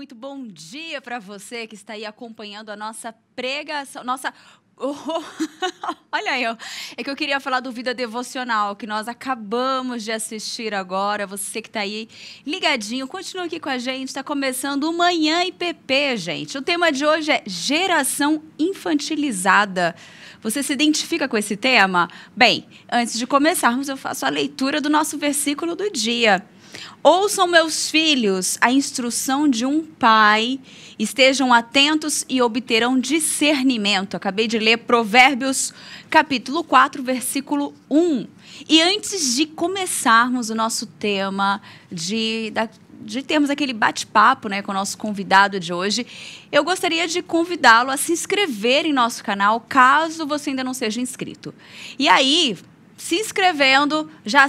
muito bom dia para você que está aí acompanhando a nossa pregação, olha aí, é que eu queria falar do Vida Devocional, que nós acabamos de assistir agora. Você que está aí ligadinho, continua aqui com a gente, está começando o Manhã IPP, gente. O tema de hoje é geração infantilizada. Você se identifica com esse tema? Bem, antes de começarmos, eu faço a leitura do nosso versículo do dia. Ouçam, meus filhos, a instrução de um pai, estejam atentos e obterão discernimento. Acabei de ler Provérbios, capítulo 4, versículo 1. E antes de começarmos o nosso tema, de termos aquele bate-papo, né, com o nosso convidado de hoje, eu gostaria de convidá-lo a se inscrever em nosso canal, caso você ainda não seja inscrito. E aí, se inscrevendo, já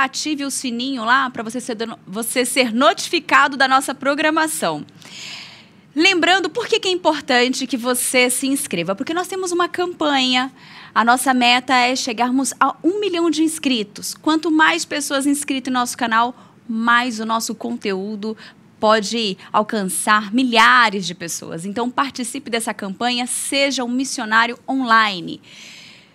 ative o sininho lá para você ser notificado da nossa programação. Lembrando, por que é importante que você se inscreva? Porque nós temos uma campanha. A nossa meta é chegarmos a 1 milhão de inscritos. Quanto mais pessoas inscritas no nosso canal, mais o nosso conteúdo pode alcançar milhares de pessoas. Então, participe dessa campanha, seja um missionário online.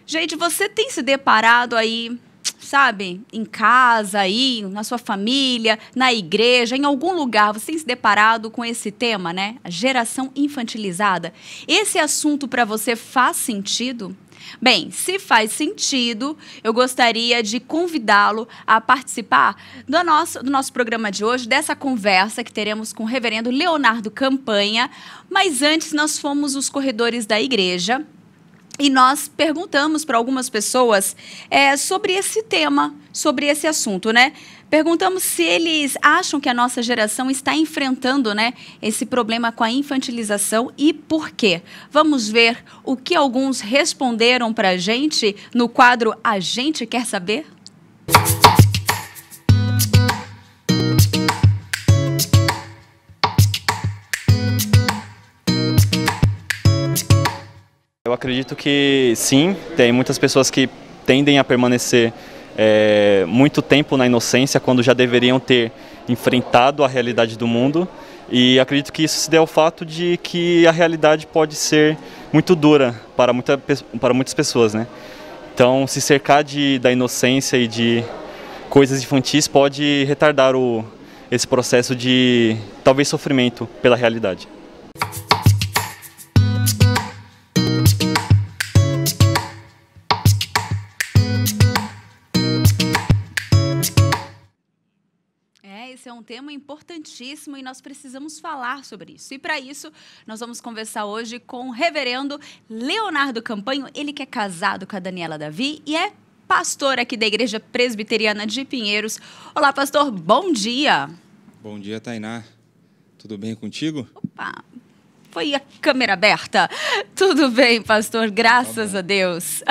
Gente, você tem se deparado aí, sabe, em casa, aí, na sua família, na igreja, em algum lugar, você tem se deparado com esse tema, né? A geração infantilizada. Esse assunto para você faz sentido? Bem, se faz sentido, eu gostaria de convidá-lo a participar do nosso programa de hoje, dessa conversa que teremos com o reverendo Leonardo Campanha. Mas antes, nós fomos os corredores da igreja e nós perguntamos para algumas pessoas sobre esse tema, sobre esse assunto, né? Perguntamos se eles acham que a nossa geração está enfrentando, né, esse problema com a infantilização e por quê. Vamos ver o que alguns responderam para a gente no quadro A Gente Quer Saber? Eu acredito que sim, tem muitas pessoas que tendem a permanecer muito tempo na inocência quando já deveriam ter enfrentado a realidade do mundo, e acredito que isso se deve ao fato de que a realidade pode ser muito dura para muitas pessoas, né? Então, se cercar da inocência e de coisas infantis pode retardar esse processo de talvez sofrimento pela realidade. Esse é um tema importantíssimo e nós precisamos falar sobre isso. E para isso, nós vamos conversar hoje com o reverendo Leonardo Campanha, ele que é casado com a Daniela Davi e é pastor aqui da Igreja Presbiteriana de Pinheiros. Olá, pastor, bom dia. Bom dia, Tainá. Tudo bem contigo? Opa, foi a câmera aberta. Tudo bem, pastor, graças a Deus.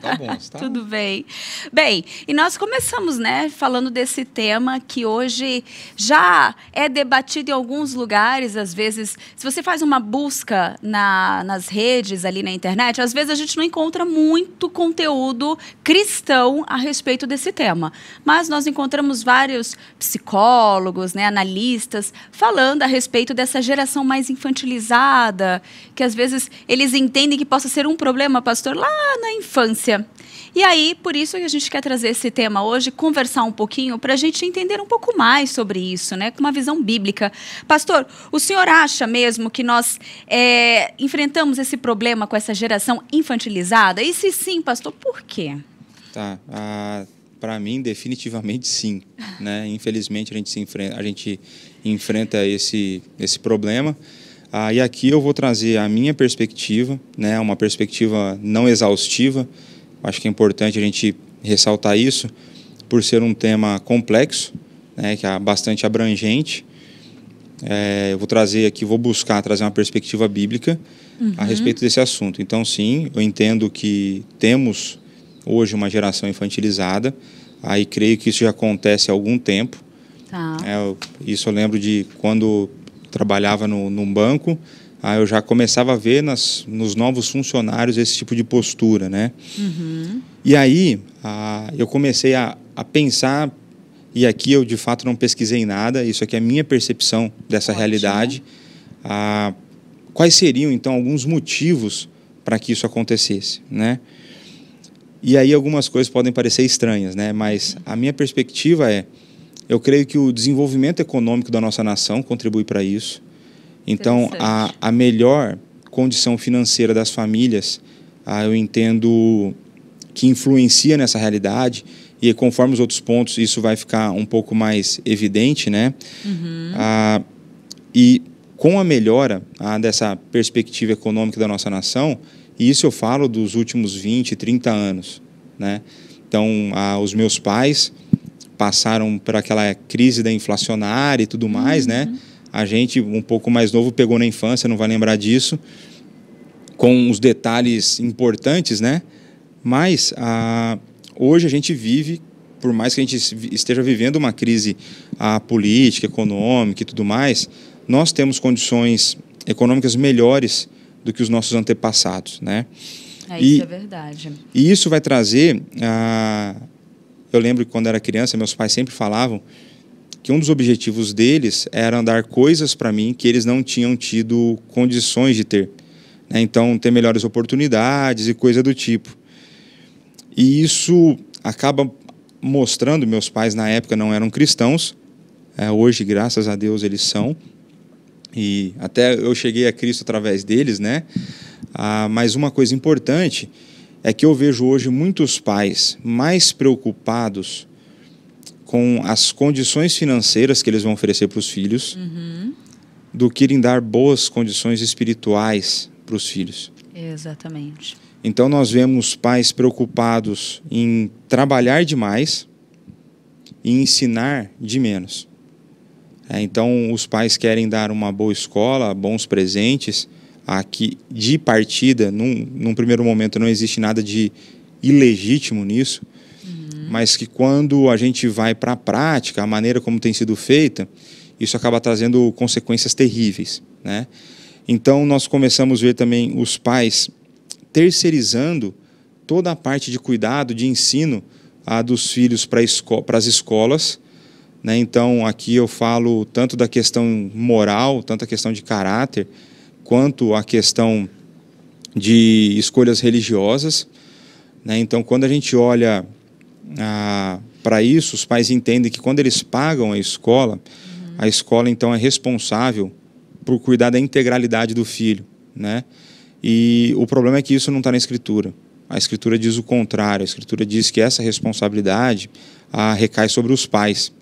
Tá bom, está Tudo bem. Bem, e nós começamos, né, falando desse tema que hoje já é debatido em alguns lugares. Às vezes, se você faz uma busca nas redes, ali na internet, às vezes a gente não encontra muito conteúdo cristão a respeito desse tema. Mas nós encontramos vários psicólogos, né, analistas, falando a respeito dessa geração mais infantilizada, que às vezes eles entendem que possa ser um problema, pastor, lá na infância. E aí, por isso que a gente quer trazer esse tema hoje, conversar um pouquinho, para a gente entender um pouco mais sobre isso, né, com uma visão bíblica. Pastor, o senhor acha mesmo que nós enfrentamos esse problema com essa geração infantilizada? E se sim, pastor, por quê? Tá, para mim, definitivamente sim, né? Infelizmente, a gente enfrenta esse problema. E aqui eu vou trazer a minha perspectiva, né, uma perspectiva não exaustiva. Acho que é importante a gente ressaltar isso, por ser um tema complexo, né, que é bastante abrangente. Eu vou buscar trazer uma perspectiva bíblica a respeito desse assunto. Então, sim, eu entendo que temos hoje uma geração infantilizada, aí creio que isso já acontece há algum tempo. Tá. Isso eu lembro de quando trabalhava num banco, eu já começava a ver nos novos funcionários esse tipo de postura, né? E aí eu comecei a pensar e aqui eu de fato não pesquisei nada, isso aqui é a minha percepção dessa realidade. Quais seriam então alguns motivos para que isso acontecesse, né? E aí algumas coisas podem parecer estranhas, né? Mas a minha perspectiva eu creio que o desenvolvimento econômico da nossa nação contribui para isso. Então, a melhor condição financeira das famílias, eu entendo que influencia nessa realidade, e conforme os outros pontos isso vai ficar um pouco mais evidente, né? E com a melhora dessa perspectiva econômica da nossa nação, e isso eu falo dos últimos 20, 30 anos, né? Então, os meus pais passaram por aquela crise da inflacionária e tudo mais, né? A gente, um pouco mais novo, pegou na infância, não vai lembrar disso, com os detalhes importantes, né? Mas hoje a gente vive, por mais que a gente esteja vivendo uma crise política, econômica e tudo mais, nós temos condições econômicas melhores do que os nossos antepassados, né? Isso é verdade. E isso vai trazer... eu lembro que quando era criança, meus pais sempre falavam que um dos objetivos deles era dar coisas para mim que eles não tinham tido condições de ter, né? Então, ter melhores oportunidades e coisa do tipo. E isso acaba mostrando, meus pais na época não eram cristãos, hoje, graças a Deus, eles são. E até eu cheguei a Cristo através deles, né? Mas uma coisa importante é que eu vejo hoje muitos pais mais preocupados com as condições financeiras que eles vão oferecer para os filhos do que em dar boas condições espirituais para os filhos. Exatamente. Então nós vemos pais preocupados em trabalhar demais e ensinar de menos. Então os pais querem dar uma boa escola, bons presentes, aqui de partida, num primeiro momento não existe nada de ilegítimo nisso, mas que quando a gente vai para a prática, a maneira como tem sido feita, isso acaba trazendo consequências terríveis, né? Então nós começamos a ver também os pais terceirizando toda a parte de cuidado, de ensino dos filhos para as escolas, né? Então aqui eu falo tanto da questão moral, tanto a questão de caráter, quanto a questão de escolhas religiosas, né? Então, quando a gente olha para isso, os pais entendem que quando eles pagam a escola então é responsável por cuidar da integralidade do filho, né? E o problema é que isso não está na Escritura. A Escritura diz o contrário. A Escritura diz que essa responsabilidade recai sobre os pais.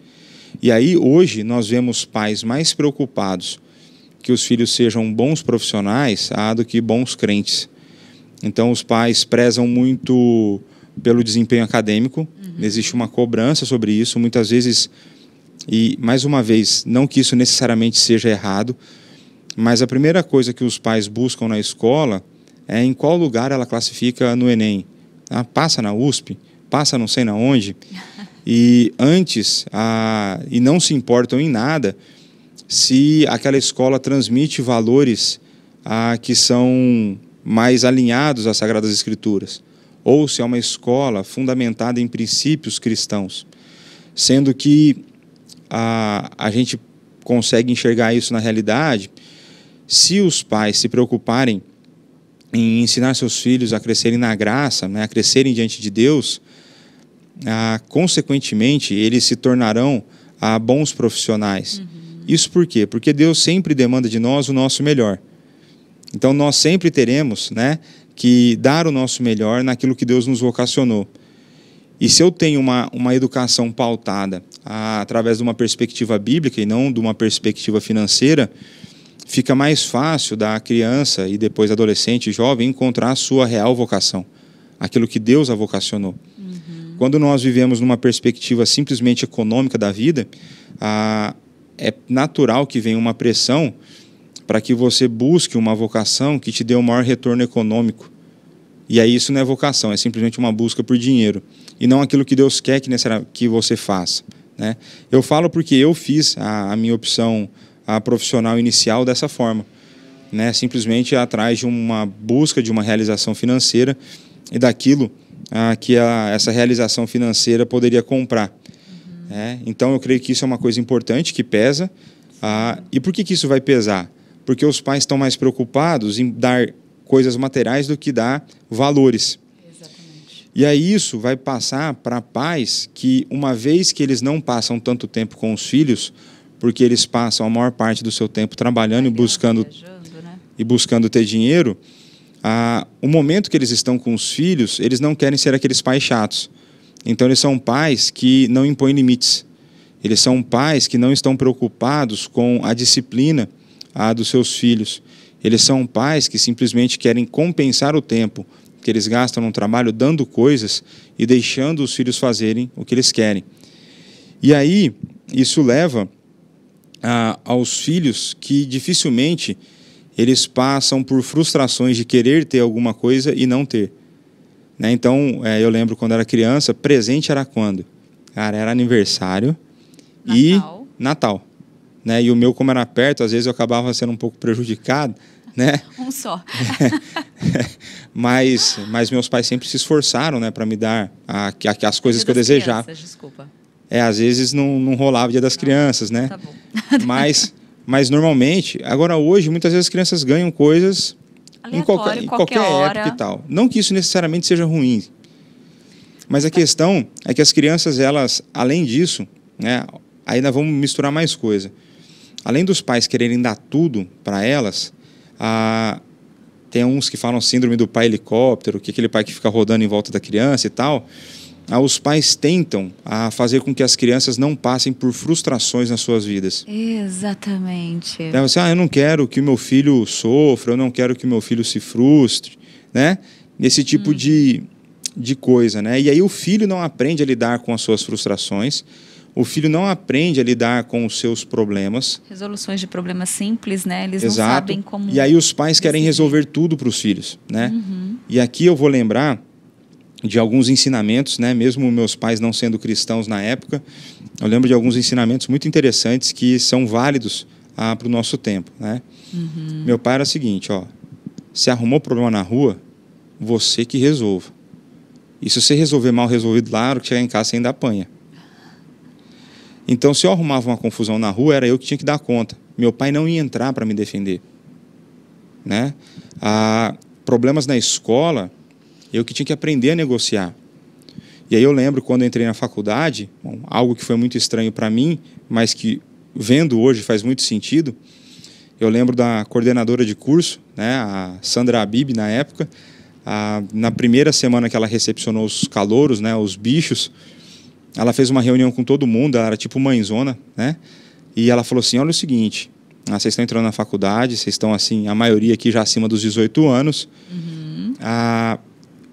E aí, hoje, nós vemos pais mais preocupados que os filhos sejam bons profissionais do que bons crentes. Então, os pais prezam muito pelo desempenho acadêmico, existe uma cobrança sobre isso, muitas vezes, e mais uma vez, não que isso necessariamente seja errado, mas a primeira coisa que os pais buscam na escola é em qual lugar ela classifica no Enem. Passa na USP, passa não sei na onde, e antes, e não se importam em nada se aquela escola transmite valores que são mais alinhados às Sagradas Escrituras, ou se é uma escola fundamentada em princípios cristãos, sendo que a gente consegue enxergar isso na realidade se os pais se preocuparem em ensinar seus filhos a crescerem na graça, né, a crescerem diante de Deus, consequentemente, eles se tornarão bons profissionais. Isso por quê? Porque Deus sempre demanda de nós o nosso melhor. Então, nós sempre teremos, né, que dar o nosso melhor naquilo que Deus nos vocacionou. E se eu tenho uma educação pautada através de uma perspectiva bíblica e não de uma perspectiva financeira, fica mais fácil da criança e depois adolescente e jovem encontrar a sua real vocação, aquilo que Deus a vocacionou. Quando nós vivemos numa perspectiva simplesmente econômica da vida, é natural que venha uma pressão para que você busque uma vocação que te dê o maior retorno econômico. E aí isso não é vocação, é simplesmente uma busca por dinheiro. E não aquilo que Deus quer que você faça, né? Eu falo porque eu fiz a minha opção profissional inicial dessa forma, né? Simplesmente atrás de uma busca de uma realização financeira e daquilo que essa realização financeira poderia comprar. Então, eu creio que isso é uma coisa importante, que pesa. E por que isso vai pesar? Porque os pais estão mais preocupados em dar coisas materiais do que dar valores. Exatamente. E aí isso vai passar para pais que, uma vez que eles não passam tanto tempo com os filhos, porque eles passam a maior parte do seu tempo trabalhando Viajando, né? e buscando ter dinheiro, o momento que eles estão com os filhos, eles não querem ser aqueles pais chatos. Então, eles são pais que não impõem limites. Eles são pais que não estão preocupados com a disciplina dos seus filhos. Eles são pais que simplesmente querem compensar o tempo que eles gastam no trabalho dando coisas e deixando os filhos fazerem o que eles querem. E aí, isso leva aos filhos que dificilmente eles passam por frustrações de querer ter alguma coisa e não ter. Então, eu lembro quando era criança, presente era quando? Cara, era aniversário e Natal. E o meu, como era perto, às vezes eu acabava sendo um pouco prejudicado, né? Um só. Mas meus pais sempre se esforçaram, para me dar as coisas que eu desejava. Crianças, desculpa. Às vezes não rolava o Dia das Crianças, né? Tá bom. Mas normalmente, agora hoje, muitas vezes as crianças ganham coisas em qualquer época e tal. Não que isso necessariamente seja ruim. Mas a questão é que as crianças, elas, além disso, ainda vamos misturar mais coisa. Além dos pais quererem dar tudo para elas, tem uns que falam síndrome do pai helicóptero, que é aquele pai que fica rodando em volta da criança e tal. Os pais tentam fazer com que as crianças não passem por frustrações nas suas vidas. Exatamente. Você, eu não quero que o meu filho sofra, eu não quero que o meu filho se frustre, Esse tipo de coisa, E aí o filho não aprende a lidar com as suas frustrações, o filho não aprende a lidar com os seus problemas. Resoluções de problemas simples, Eles Exato. não sabem como... E aí os pais querem resolver tudo para os filhos, E aqui eu vou lembrar de alguns ensinamentos, mesmo meus pais não sendo cristãos na época, eu lembro de alguns ensinamentos muito interessantes que são válidos para o nosso tempo, Meu pai era o seguinte, se arrumou problema na rua, você que resolva. E se você resolver mal resolvido lá, na hora que chegar em casa, você ainda apanha. Então, se eu arrumava uma confusão na rua, era eu que tinha que dar conta. Meu pai não ia entrar para me defender. Problemas na escola, eu que tinha que aprender a negociar. E aí eu lembro, quando eu entrei na faculdade, algo que foi muito estranho para mim, mas que, vendo hoje, faz muito sentido. Eu lembro da coordenadora de curso, a Sandra Abib, na época. Na primeira semana que ela recepcionou os calouros, os bichos, ela fez uma reunião com todo mundo, ela era tipo mãezona, E ela falou assim, olha o seguinte, vocês estão entrando na faculdade, vocês estão, assim, a maioria aqui já acima dos 18 anos,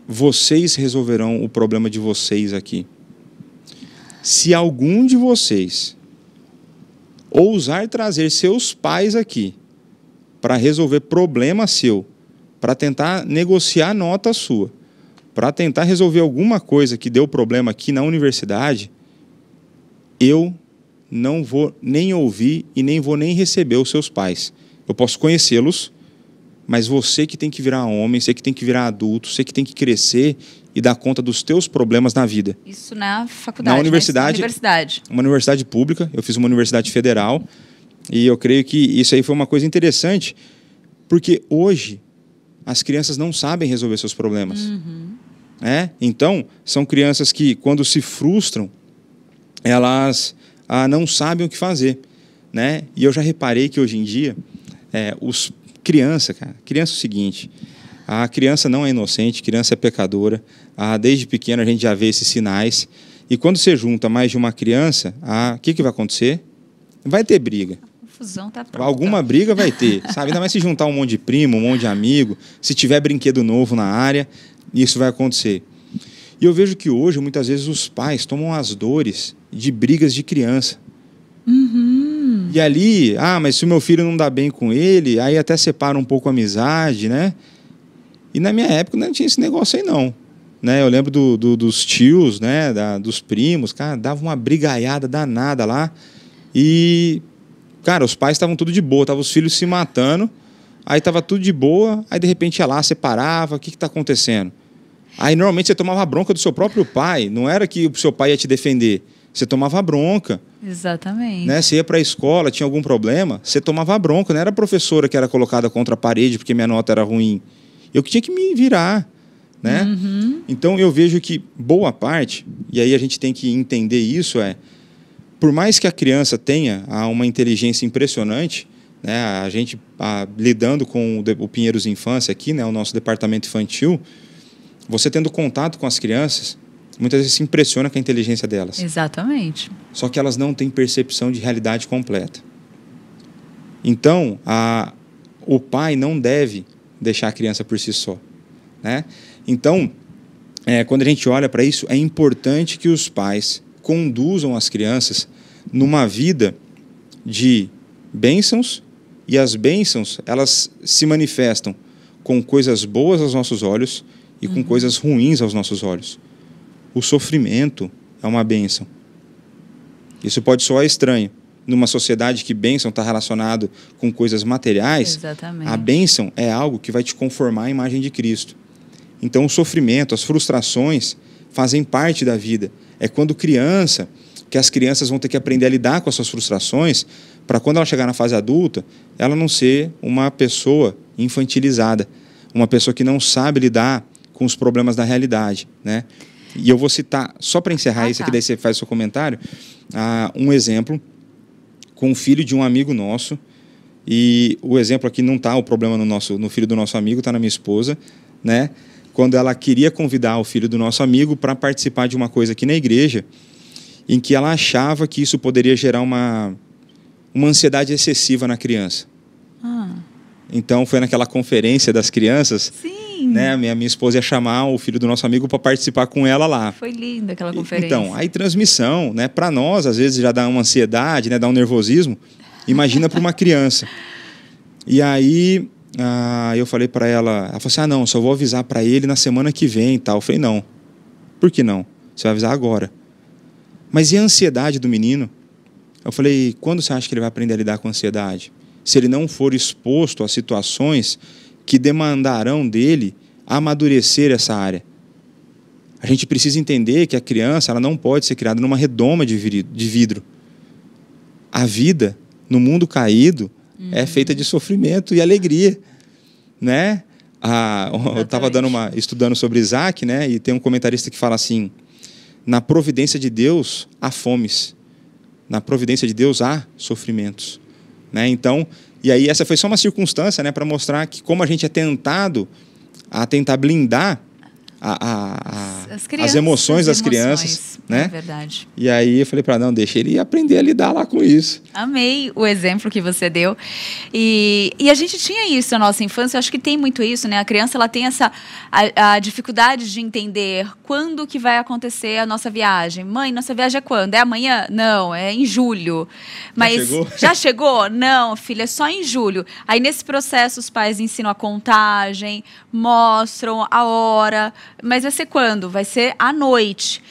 vocês resolverão o problema de vocês aqui. Se algum de vocês ousar trazer seus pais aqui para resolver problema seu, para tentar negociar nota sua, para tentar resolver alguma coisa que deu problema aqui na universidade, eu não vou nem ouvir e nem vou nem receber os seus pais. Eu posso conhecê-los, mas você que tem que virar homem, você que tem que virar adulto, você que tem que crescer e dar conta dos teus problemas na vida. Isso na faculdade, na universidade, uma universidade pública, eu fiz uma universidade federal, e eu creio que isso aí foi uma coisa interessante, porque hoje as crianças não sabem resolver seus problemas. Então, são crianças que, quando se frustram, elas não sabem o que fazer. E eu já reparei que, hoje em dia, criança é o seguinte, a criança não é inocente, criança é pecadora, desde pequena a gente já vê esses sinais, e quando você junta mais de uma criança, o que vai acontecer? Vai ter briga. Confusão tá pronta. Alguma briga vai ter, sabe? Ainda mais se juntar um monte de primo, um monte de amigo, se tiver brinquedo novo na área, isso vai acontecer. E eu vejo que hoje, muitas vezes, os pais tomam as dores de brigas de criança. E ali, mas se o meu filho não dá bem com ele, aí até separa um pouco a amizade, E na minha época não tinha esse negócio aí, não. Eu lembro dos tios, dos primos, cara, dava uma brigaiada danada lá. E, cara, os pais estavam tudo de boa, estavam os filhos se matando, aí estava tudo de boa, aí de repente ia lá, separava, o que está acontecendo? Aí normalmente você tomava a bronca do seu próprio pai, não era que o seu pai ia te defender. você tomava bronca. Exatamente. Né? Você ia para a escola, tinha algum problema, você tomava bronca. Não era a professora que era colocada contra a parede porque minha nota era ruim. Eu que tinha que me virar. Né? Então, eu vejo que boa parte, e aí a gente tem que entender isso, por mais que a criança tenha uma inteligência impressionante, né? A gente lidando com o Pinheiros Infância aqui, né? O nosso departamento infantil, você tendo contato com as crianças, muitas vezes se impressiona com a inteligência delas. Exatamente. Só que elas não têm percepção de realidade completa. Então, o pai não deve deixar a criança por si só. Né? Então, quando a gente olha para isso, é importante que os pais conduzam as crianças numa vida de bênçãos, e as bênçãos, elas se manifestam com coisas boas aos nossos olhos e com coisas ruins aos nossos olhos. O sofrimento é uma bênção. Isso pode soar estranho. Numa sociedade que bênção está relacionado com coisas materiais, exatamente, a bênção é algo que vai te conformar à imagem de Cristo. Então, o sofrimento, as frustrações fazem parte da vida. É quando criança, que as crianças vão ter que aprender a lidar com as suas frustrações, para quando ela chegar na fase adulta, ela não ser uma pessoa infantilizada, uma pessoa que não sabe lidar com os problemas da realidade. Né? E eu vou citar, só para encerrar isso aqui, daí você faz o seu comentário, um exemplo com o filho de um amigo nosso, e o exemplo aqui não está o problema no filho do nosso amigo, está na minha esposa, né? Quando ela queria convidar o filho do nosso amigo para participar de uma coisa aqui na igreja, em que ela achava que isso poderia gerar uma ansiedade excessiva na criança. Então, foi naquela conferência das crianças, sim, né? Minha esposa ia chamar o filho do nosso amigo para participar com ela lá. Foi linda aquela conferência. Então, aí transmissão, né? Para nós, às vezes, já dá uma ansiedade, né? Dá um nervosismo. Imagina para uma criança. E aí, eu falei para ela falou assim, não, só vou avisar para ele na semana que vem e tal. Eu falei, não. Por que não? Você vai avisar agora. Mas e a ansiedade do menino? Eu falei, quando você acha que ele vai aprender a lidar com a ansiedade? Se ele não for exposto a situações que demandarão dele amadurecer essa área. A gente precisa entender que a criança ela não pode ser criada numa redoma de vidro. A vida, no mundo caído, é feita de sofrimento e alegria. Né? Eu estava estudando sobre Isaac, né? E tem um comentarista que fala assim, na providência de Deus há fomes, na providência de Deus há sofrimentos. Né? Então, e aí essa foi só uma circunstância, né, para mostrar que como a gente é tentado a tentar blindar as emoções das crianças, né? É verdade. E aí eu falei para não, deixa ele aprender a lidar lá com isso. Amei o exemplo que você deu. E a gente tinha isso na nossa infância, eu acho que tem muito isso, né? A criança ela tem a dificuldade de entender quando que vai acontecer a nossa viagem. Mãe, nossa viagem é quando? É amanhã? Não, é em julho. Mas já chegou? Já chegou? Não, filha, é só em julho. Aí nesse processo os pais ensinam a contagem, mostram a hora. Mas vai ser quando? Vai ser à noite.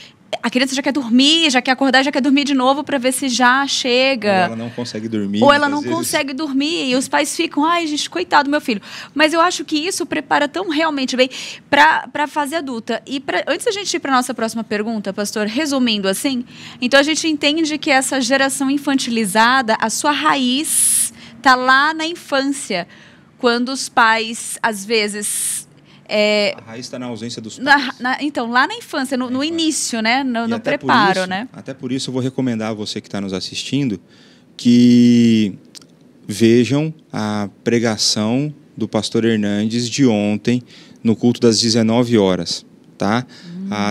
A criança já quer dormir, já quer acordar, já quer dormir de novo para ver se já chega. Ou ela não consegue dormir. Ou ela não consegue dormir. E os pais ficam, ai, gente, coitado do meu filho. Mas eu acho que isso prepara tão realmente bem para a fase adulta. E antes da gente ir para a nossa próxima pergunta, pastor, resumindo assim, então a gente entende que essa geração infantilizada, a sua raiz está lá na infância, quando os pais, às vezes... a raiz está na ausência dos pais. Então, lá na infância, no início, né? No preparo, isso, né? Até por isso eu vou recomendar a você que está nos assistindo que vejam a pregação do pastor Hernandes de ontem no culto das 19 horas, tá?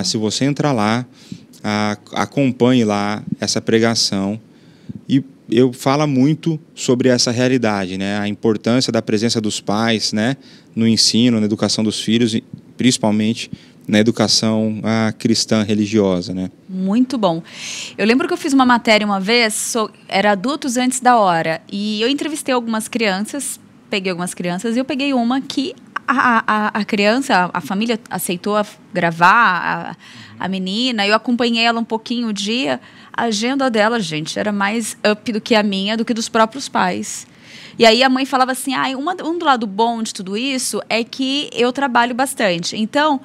Se você entrar lá, acompanhe lá essa pregação e eu falo muito sobre essa realidade, né? A importância da presença dos pais, né? No ensino, na educação dos filhos, principalmente na educação cristã religiosa, né? Muito bom. Eu lembro que eu fiz uma matéria uma vez, era adultos antes da hora, e eu entrevistei algumas crianças, peguei algumas crianças, e eu peguei uma que a criança, a família aceitou gravar a menina, eu acompanhei ela um pouquinho o dia, a agenda dela, gente, era mais up do que a minha, do que dos próprios pais. E aí a mãe falava assim, um do lado bom de tudo isso é que eu trabalho bastante. Então,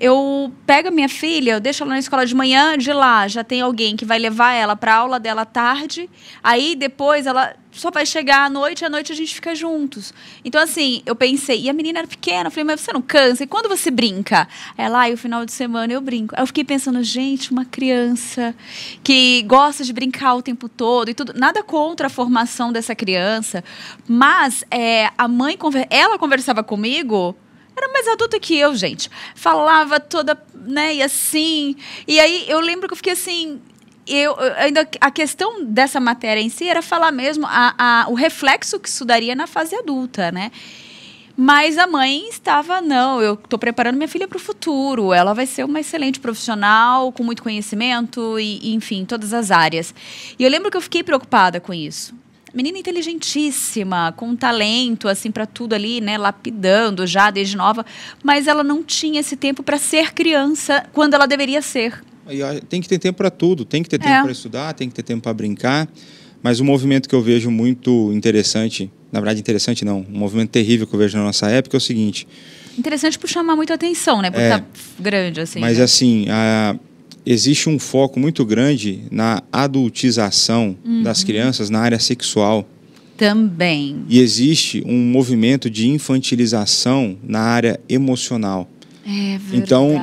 eu pego a minha filha, eu deixo ela na escola de manhã, de lá já tem alguém que vai levar ela para a aula dela à tarde, aí depois ela só vai chegar à noite a gente fica juntos. Então, assim, eu pensei, e a menina era pequena, eu falei, mas você não cansa? E quando você brinca? Ela, o final de semana eu brinco. Aí eu fiquei pensando, gente, uma criança que gosta de brincar o tempo todo e tudo, nada contra a formação dessa criança, mas a mãe, ela conversava comigo, era mais adulta que eu, gente. Falava toda, né, e assim. E aí eu lembro que eu fiquei assim. Ainda a questão dessa matéria em si era falar mesmo o reflexo que isso daria na fase adulta, né? Mas a mãe estava, não, eu estou preparando minha filha para o futuro. Ela vai ser uma excelente profissional, com muito conhecimento e, enfim, todas as áreas. E eu lembro que eu fiquei preocupada com isso. Menina inteligentíssima, com talento, assim, para tudo ali, né, lapidando já desde nova, mas ela não tinha esse tempo para ser criança quando ela deveria ser. Tem que ter tempo para tudo, tem que ter tempo para estudar, tem que ter tempo para brincar, mas um movimento que eu vejo muito interessante, na verdade interessante não, um movimento terrível que eu vejo na nossa época é o seguinte... Interessante por chamar muita atenção, né, por estar grande, assim. Mas, né? assim, existe um foco muito grande na adultização das crianças na área sexual. Também. E existe um movimento de infantilização na área emocional. É verdade. Então,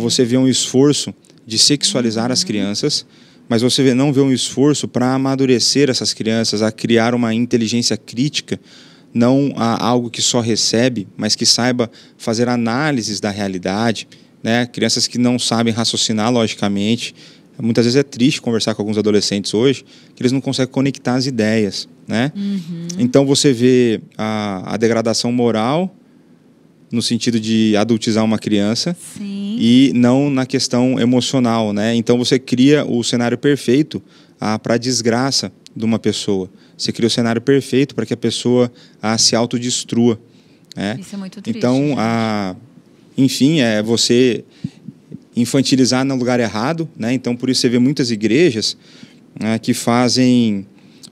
você vê um esforço de sexualizar as crianças, mas você não vê um esforço para amadurecer essas crianças, a criar uma inteligência crítica, não algo que só recebe, mas que saiba fazer análises da realidade, né? Crianças que não sabem raciocinar logicamente. Muitas vezes é triste conversar com alguns adolescentes hoje, que eles não conseguem conectar as ideias, né? Então você vê a degradação moral no sentido de adultizar uma criança. Sim. E não na questão emocional, né? Então você cria o cenário perfeito para a desgraça de uma pessoa. Você cria o cenário perfeito para que a pessoa se autodestrua, né? Isso é muito triste. Então, enfim, é você infantilizar no lugar errado, né? Então, por isso você vê muitas igrejas que fazem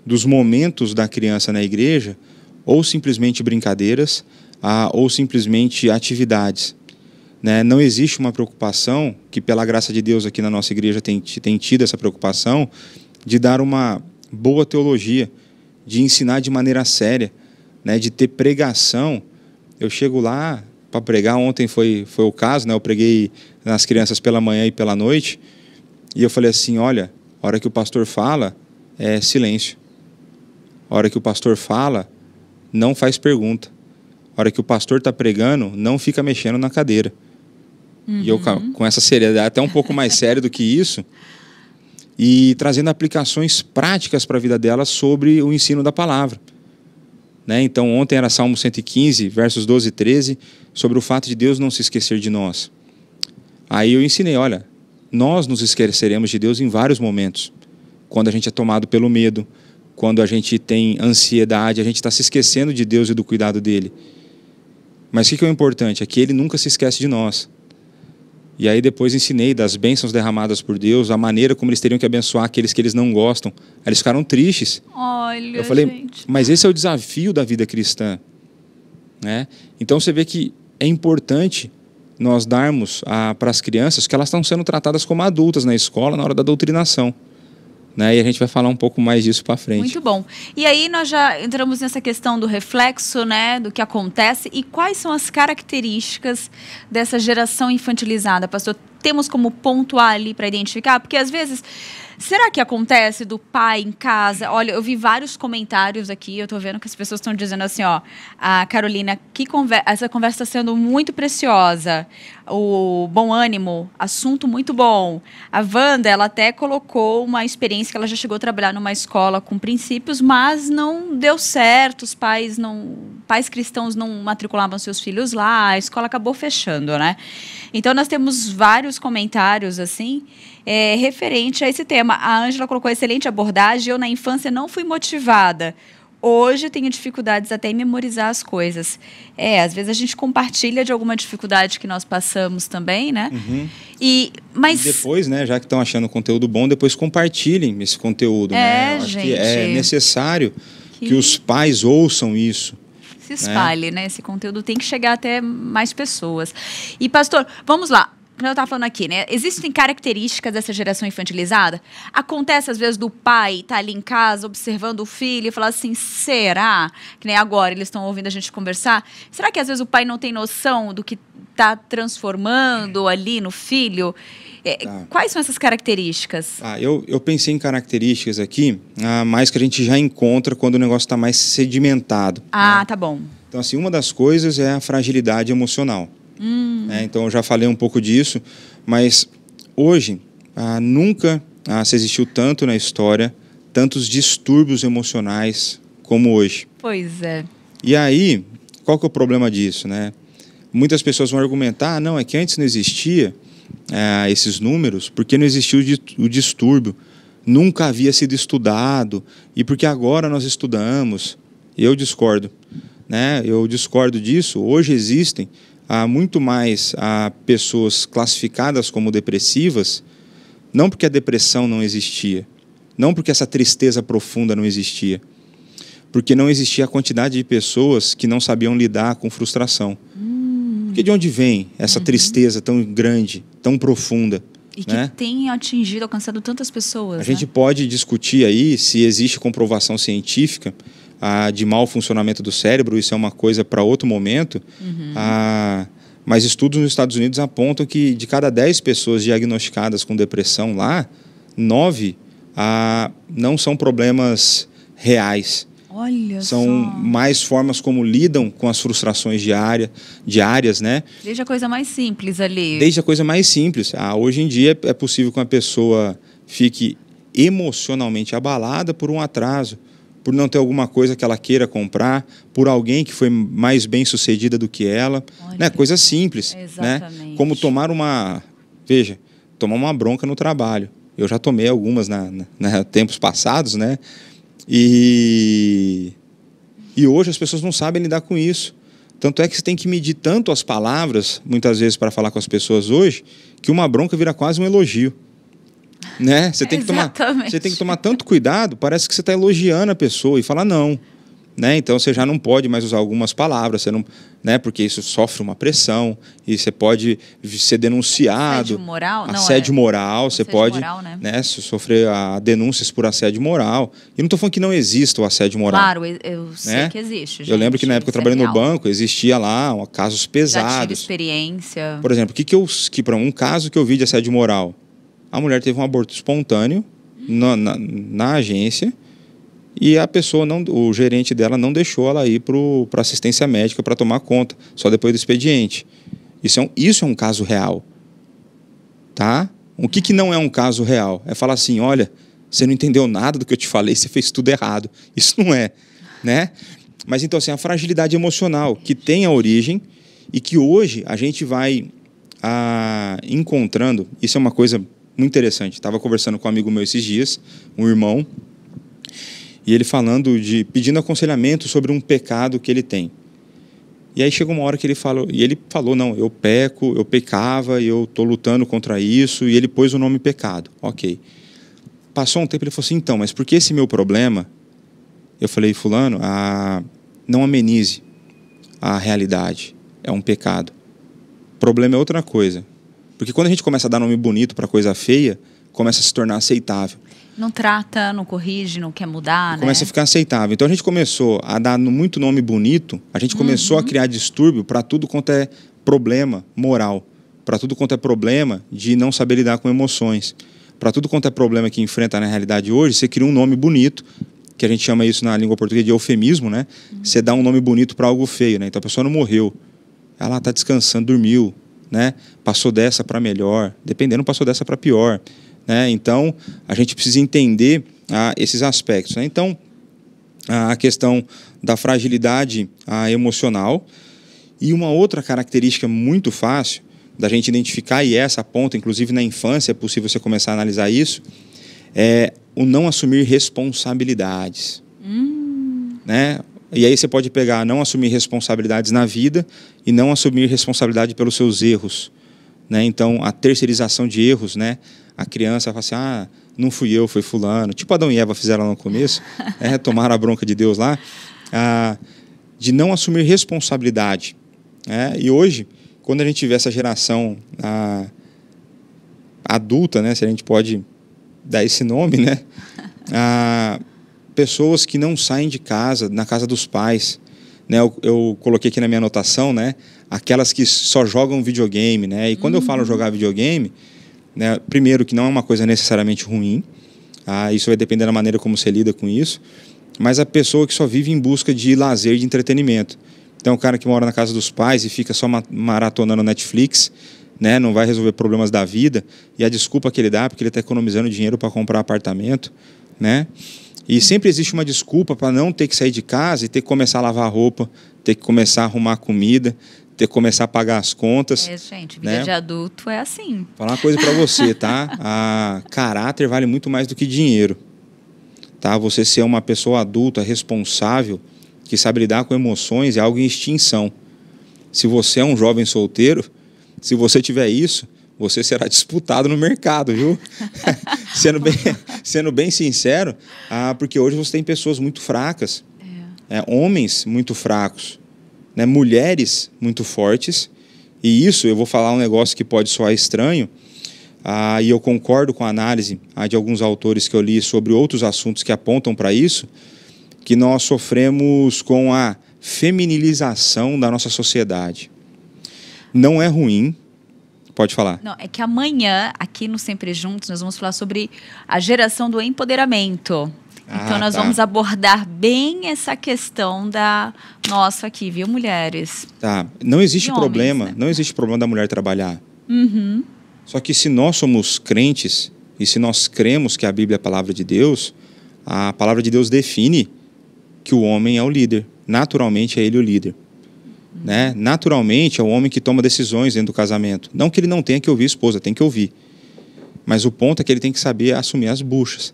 dos momentos da criança na igreja ou simplesmente brincadeiras ou simplesmente atividades, né? Não existe uma preocupação, que pela graça de Deus aqui na nossa igreja tem tido essa preocupação, de dar uma boa teologia, de ensinar de maneira séria, né? De ter pregação. Eu chego lá para pregar, ontem foi o caso, né? Eu preguei nas crianças pela manhã e pela noite, e eu falei assim, olha, a hora que o pastor fala, é silêncio. A hora que o pastor fala, não faz pergunta. A hora que o pastor está pregando, não fica mexendo na cadeira. E eu, com essa seriedade, até um pouco mais sério do que isso, e trazendo aplicações práticas para a vida dela sobre o ensino da palavra. Né? Então, ontem era Salmo 115, versos 12 e 13, sobre o fato de Deus não se esquecer de nós. Aí eu ensinei, olha, nós nos esqueceremos de Deus em vários momentos. Quando a gente é tomado pelo medo, quando a gente tem ansiedade, a gente está se esquecendo de Deus e do cuidado dele. Mas o que é o importante? É que ele nunca se esquece de nós. E aí depois ensinei das bênçãos derramadas por Deus, a maneira como eles teriam que abençoar aqueles que eles não gostam. Aí eles ficaram tristes. Olha, eu falei, gente. Mas esse é o desafio da vida cristã, né? Então você vê que é importante nós darmos para as crianças que elas estão sendo tratadas como adultas na escola na hora da doutrinação. Né? E a gente vai falar um pouco mais disso para frente. Muito bom. E aí nós já entramos nessa questão do reflexo, né, do que acontece e quais são as características dessa geração infantilizada, pastor? Temos como pontuar ali para identificar? Porque às vezes, será que acontece do pai em casa? Olha, eu vi vários comentários aqui, eu estou vendo que as pessoas estão dizendo assim, ó, a Carolina, essa conversa está sendo muito preciosa, o bom ânimo, assunto muito bom. A Wanda, ela até colocou uma experiência que ela já chegou a trabalhar numa escola com princípios, mas não deu certo, os pais cristãos não matriculavam seus filhos lá, a escola acabou fechando, né? Então, nós temos vários comentários, assim, referente a esse tema. A Ângela colocou excelente abordagem, eu na infância não fui motivada. Hoje tenho dificuldades até em memorizar as coisas. Às vezes a gente compartilha de alguma dificuldade que nós passamos também, né? Mas e depois, né, já que estão achando conteúdo bom, depois compartilhem esse conteúdo, né? Eu acho que é necessário que os pais ouçam isso. Se espalhe, né? Esse conteúdo tem que chegar até mais pessoas. E, pastor, vamos lá. eu estava falando aqui, né? Existem características dessa geração infantilizada? Acontece, às vezes, do pai estar ali em casa, observando o filho e falar assim, será? Que nem agora, eles estão ouvindo a gente conversar. Será que, às vezes, o pai não tem noção do que está transformando ali no filho? Quais são essas características? Eu pensei em características aqui, mais que a gente já encontra quando o negócio está mais sedimentado. Né? Tá bom. Então, assim, uma das coisas é a fragilidade emocional. Então, eu já falei um pouco disso, mas hoje nunca se existiu tanto na história, tantos distúrbios emocionais como hoje. Pois é. E aí, qual que é o problema disso, né? Muitas pessoas vão argumentar, não, é que antes não existia esses números, porque não existiu o distúrbio, nunca havia sido estudado, e porque agora nós estudamos. Eu discordo, né? Eu discordo disso. Hoje existem muito mais pessoas classificadas como depressivas, não porque a depressão não existia, não porque essa tristeza profunda não existia, porque não existia a quantidade de pessoas que não sabiam lidar com frustração. Porque de onde vem essa tristeza tão grande, tão profunda? E que tem atingido, alcançado tantas pessoas. A gente pode discutir aí se existe comprovação científica de mau funcionamento do cérebro, isso é uma coisa para outro momento, mas estudos nos Estados Unidos apontam que de cada 10 pessoas diagnosticadas com depressão lá, 9 não são problemas reais. Olha são só. Mais formas como lidam com as frustrações diárias, né? Desde a coisa mais simples ali. Desde a coisa mais simples. Hoje em dia é possível que uma pessoa fique emocionalmente abalada por um atraso, por não ter alguma coisa que ela queira comprar, por alguém que foi mais bem sucedida do que ela, né? Coisa simples, exatamente. Né? Como tomar uma bronca no trabalho. Eu já tomei algumas tempos passados, né? E hoje as pessoas não sabem lidar com isso. Tanto é que você tem que medir tanto as palavras, muitas vezes, para falar com as pessoas hoje, que uma bronca vira quase um elogio. Né? Você tem que tomar tanto cuidado, parece que você está elogiando a pessoa e falar não. Né? Então você já não pode mais usar algumas palavras, você não, né? Porque isso sofre uma pressão e você pode ser denunciado. Assédio moral? Assédio moral, você pode moral, né? Sofrer denúncias por assédio moral. E não estou falando que não exista o assédio moral. Claro, eu sei que existe. Gente, eu lembro que na época que eu trabalhei no banco, existia lá casos pesados. Já tive experiência. Por exemplo, para um caso que eu vi de assédio moral, a mulher teve um aborto espontâneo na agência. E a pessoa, o gerente dela não deixou ela ir para assistência médica para tomar conta, só depois do expediente. Isso é um caso real. Tá? O que não é um caso real? É falar assim, olha, você não entendeu nada do que eu te falei, você fez tudo errado. Isso não é. Né? Mas então, assim, a fragilidade emocional que tem a origem e que hoje a gente vai encontrando, isso é uma coisa muito interessante. Estava conversando com um amigo meu esses dias, um irmão, e ele pedindo aconselhamento sobre um pecado que ele tem. E aí chegou uma hora que ele falou, não, eu pecava, eu estou lutando contra isso, e ele pôs o nome pecado. Ok. Passou um tempo, ele falou assim, então, mas por que esse meu problema? Eu falei, fulano, não amenize a realidade, é um pecado. O problema é outra coisa. Porque quando a gente começa a dar nome bonito para coisa feia, começa a se tornar aceitável. Não trata, não corrige, não quer mudar, né? Começa a ficar aceitável. Então a gente começou a dar muito nome bonito, a gente começou a criar distúrbio para tudo quanto é problema moral, para tudo quanto é problema de não saber lidar com emoções, para tudo quanto é problema que enfrenta na realidade hoje, você cria um nome bonito, que a gente chama isso na língua portuguesa de eufemismo, né? Você dá um nome bonito para algo feio, né? Então a pessoa não morreu, ela está descansando, dormiu, né? Passou dessa para melhor, dependendo, passou dessa para pior. Né? Então, a gente precisa entender esses aspectos. Né? Então, a questão da fragilidade emocional. E uma outra característica muito fácil da gente identificar, e essa ponta, inclusive na infância, é possível você começar a analisar isso, é o não assumir responsabilidades. Né? E aí você pode pegar não assumir responsabilidades na vida e não assumir responsabilidade pelos seus erros. Né? Então, a terceirização de erros, né? A criança fala assim, não fui eu, foi fulano. Tipo Adão e Eva fizeram lá no começo, tomaram a bronca de Deus lá, de não assumir responsabilidade. E hoje, quando a gente vê essa geração adulta, né, se a gente pode dar esse nome, né, pessoas que não saem de casa, na casa dos pais, né, eu coloquei aqui na minha anotação, né, aquelas que só jogam videogame, né, e quando eu falo jogar videogame, né, primeiro que não é uma coisa necessariamente ruim, isso vai depender da maneira como você lida com isso, mas a pessoa que só vive em busca de lazer, de entretenimento. Então, o cara que mora na casa dos pais e fica só maratonando Netflix, né, não vai resolver problemas da vida, e a desculpa que ele dá, porque ele está economizando dinheiro para comprar apartamento, né? E sempre existe uma desculpa para não ter que sair de casa e ter que começar a lavar a roupa, ter que começar a arrumar comida, ter que começar a pagar as contas. Gente, vida, né, de adulto é assim. Vou falar uma coisa para você, tá? Caráter vale muito mais do que dinheiro. Tá? Você ser uma pessoa adulta, responsável, que sabe lidar com emoções, é algo em extinção. Se você é um jovem solteiro, se você tiver isso, você será disputado no mercado, viu? sendo bem sincero, porque hoje você tem pessoas muito fracas, homens muito fracos, né? Mulheres muito fortes, e isso, eu vou falar um negócio que pode soar estranho, e eu concordo com a análise de alguns autores que eu li sobre outros assuntos que apontam para isso, que nós sofremos com a feminilização da nossa sociedade. Não é ruim, pode falar. Não, é que amanhã, aqui no Sempre Juntos, nós vamos falar sobre a geração do empoderamento. Então, nós vamos abordar bem essa questão da nossa aqui, viu, mulheres? Tá, não existe problema, homens, né? Não existe problema da mulher trabalhar. Só que se nós somos crentes e se nós cremos que a Bíblia é a palavra de Deus, a palavra de Deus define que o homem é o líder. Naturalmente é ele o líder. Né? Naturalmente é o homem que toma decisões dentro do casamento. Não que ele não tenha que ouvir a esposa, tem que ouvir. Mas o ponto é que ele tem que saber assumir as buchas.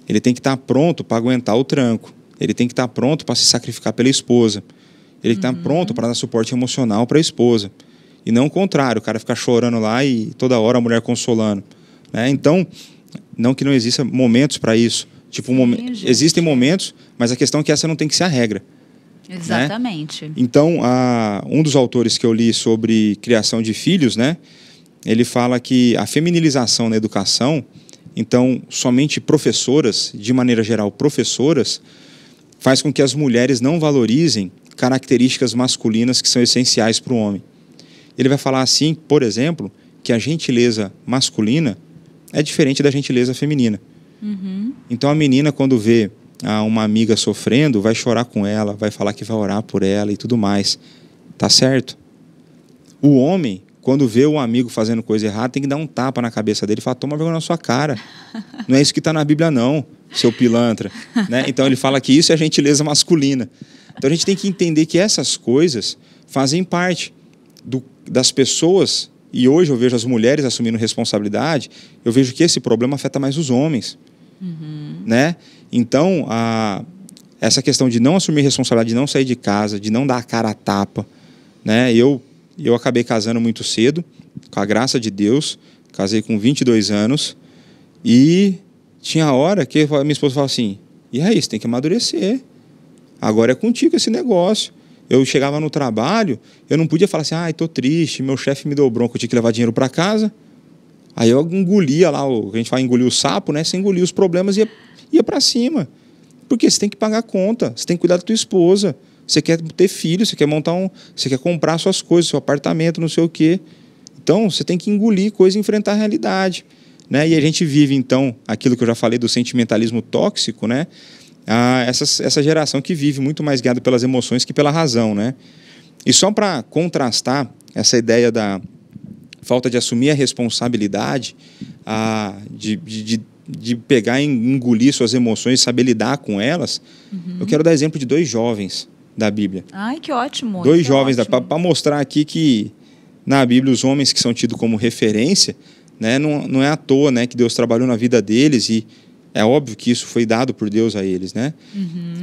Ele tem que estar pronto para aguentar o tranco. Ele tem que estar pronto para se sacrificar pela esposa. Ele tem que estar pronto para dar suporte emocional para a esposa. E não o contrário, o cara ficar chorando lá e toda hora a mulher consolando. Né? Então, não que não existam momentos para isso. Tipo, existem momentos, mas a questão é que essa não tem que ser a regra. Exatamente. Né? Então, um dos autores que eu li sobre criação de filhos, né, ele fala que a feminilização na educação, então, somente professoras, de maneira geral, professoras, faz com que as mulheres não valorizem características masculinas que são essenciais para o homem. Ele vai falar assim, por exemplo, que a gentileza masculina é diferente da gentileza feminina. Então, a menina, quando vê uma amiga sofrendo, vai chorar com ela, vai falar que vai orar por ela e tudo mais. Tá certo? O homem, quando vê um amigo fazendo coisa errada, tem que dar um tapa na cabeça dele e falar, toma vergonha na sua cara. Não é isso que está na Bíblia não, seu pilantra. Né? Então ele fala que isso é gentileza masculina. Então a gente tem que entender que essas coisas fazem parte das pessoas, e hoje eu vejo as mulheres assumindo responsabilidade, eu vejo que esse problema afeta mais os homens. Né? Então, essa questão de não assumir responsabilidade, de não sair de casa, de não dar a cara a tapa, né? Eu acabei casando muito cedo, com a graça de Deus, casei com 22 anos, e tinha hora que a minha esposa falava assim, e aí, você tem que amadurecer, agora é contigo esse negócio. Eu chegava no trabalho, eu não podia falar assim, estou triste, meu chefe me deu bronca, eu tinha que levar dinheiro para casa. Aí eu engolia lá, a gente fala engolir o sapo, né? Você engolia os problemas e ia para cima. Porque você tem que pagar a conta, você tem que cuidar da tua esposa, você quer ter filho, você quer você quer comprar suas coisas, seu apartamento, não sei o quê. Então, você tem que engolir coisa e enfrentar a realidade. Né? E a gente vive, então, aquilo que eu já falei do sentimentalismo tóxico, né? Essa geração que vive muito mais guiada pelas emoções que pela razão, né? E só para contrastar essa ideia da falta de assumir a responsabilidade, de pegar e engolir suas emoções, saber lidar com elas, eu quero dar exemplo de 2 jovens da Bíblia. Ai, que ótimo. 2 jovens, para mostrar aqui que na Bíblia os homens que são tidos como referência, né, não é à toa, né, que Deus trabalhou na vida deles e é óbvio que isso foi dado por Deus a eles. Né?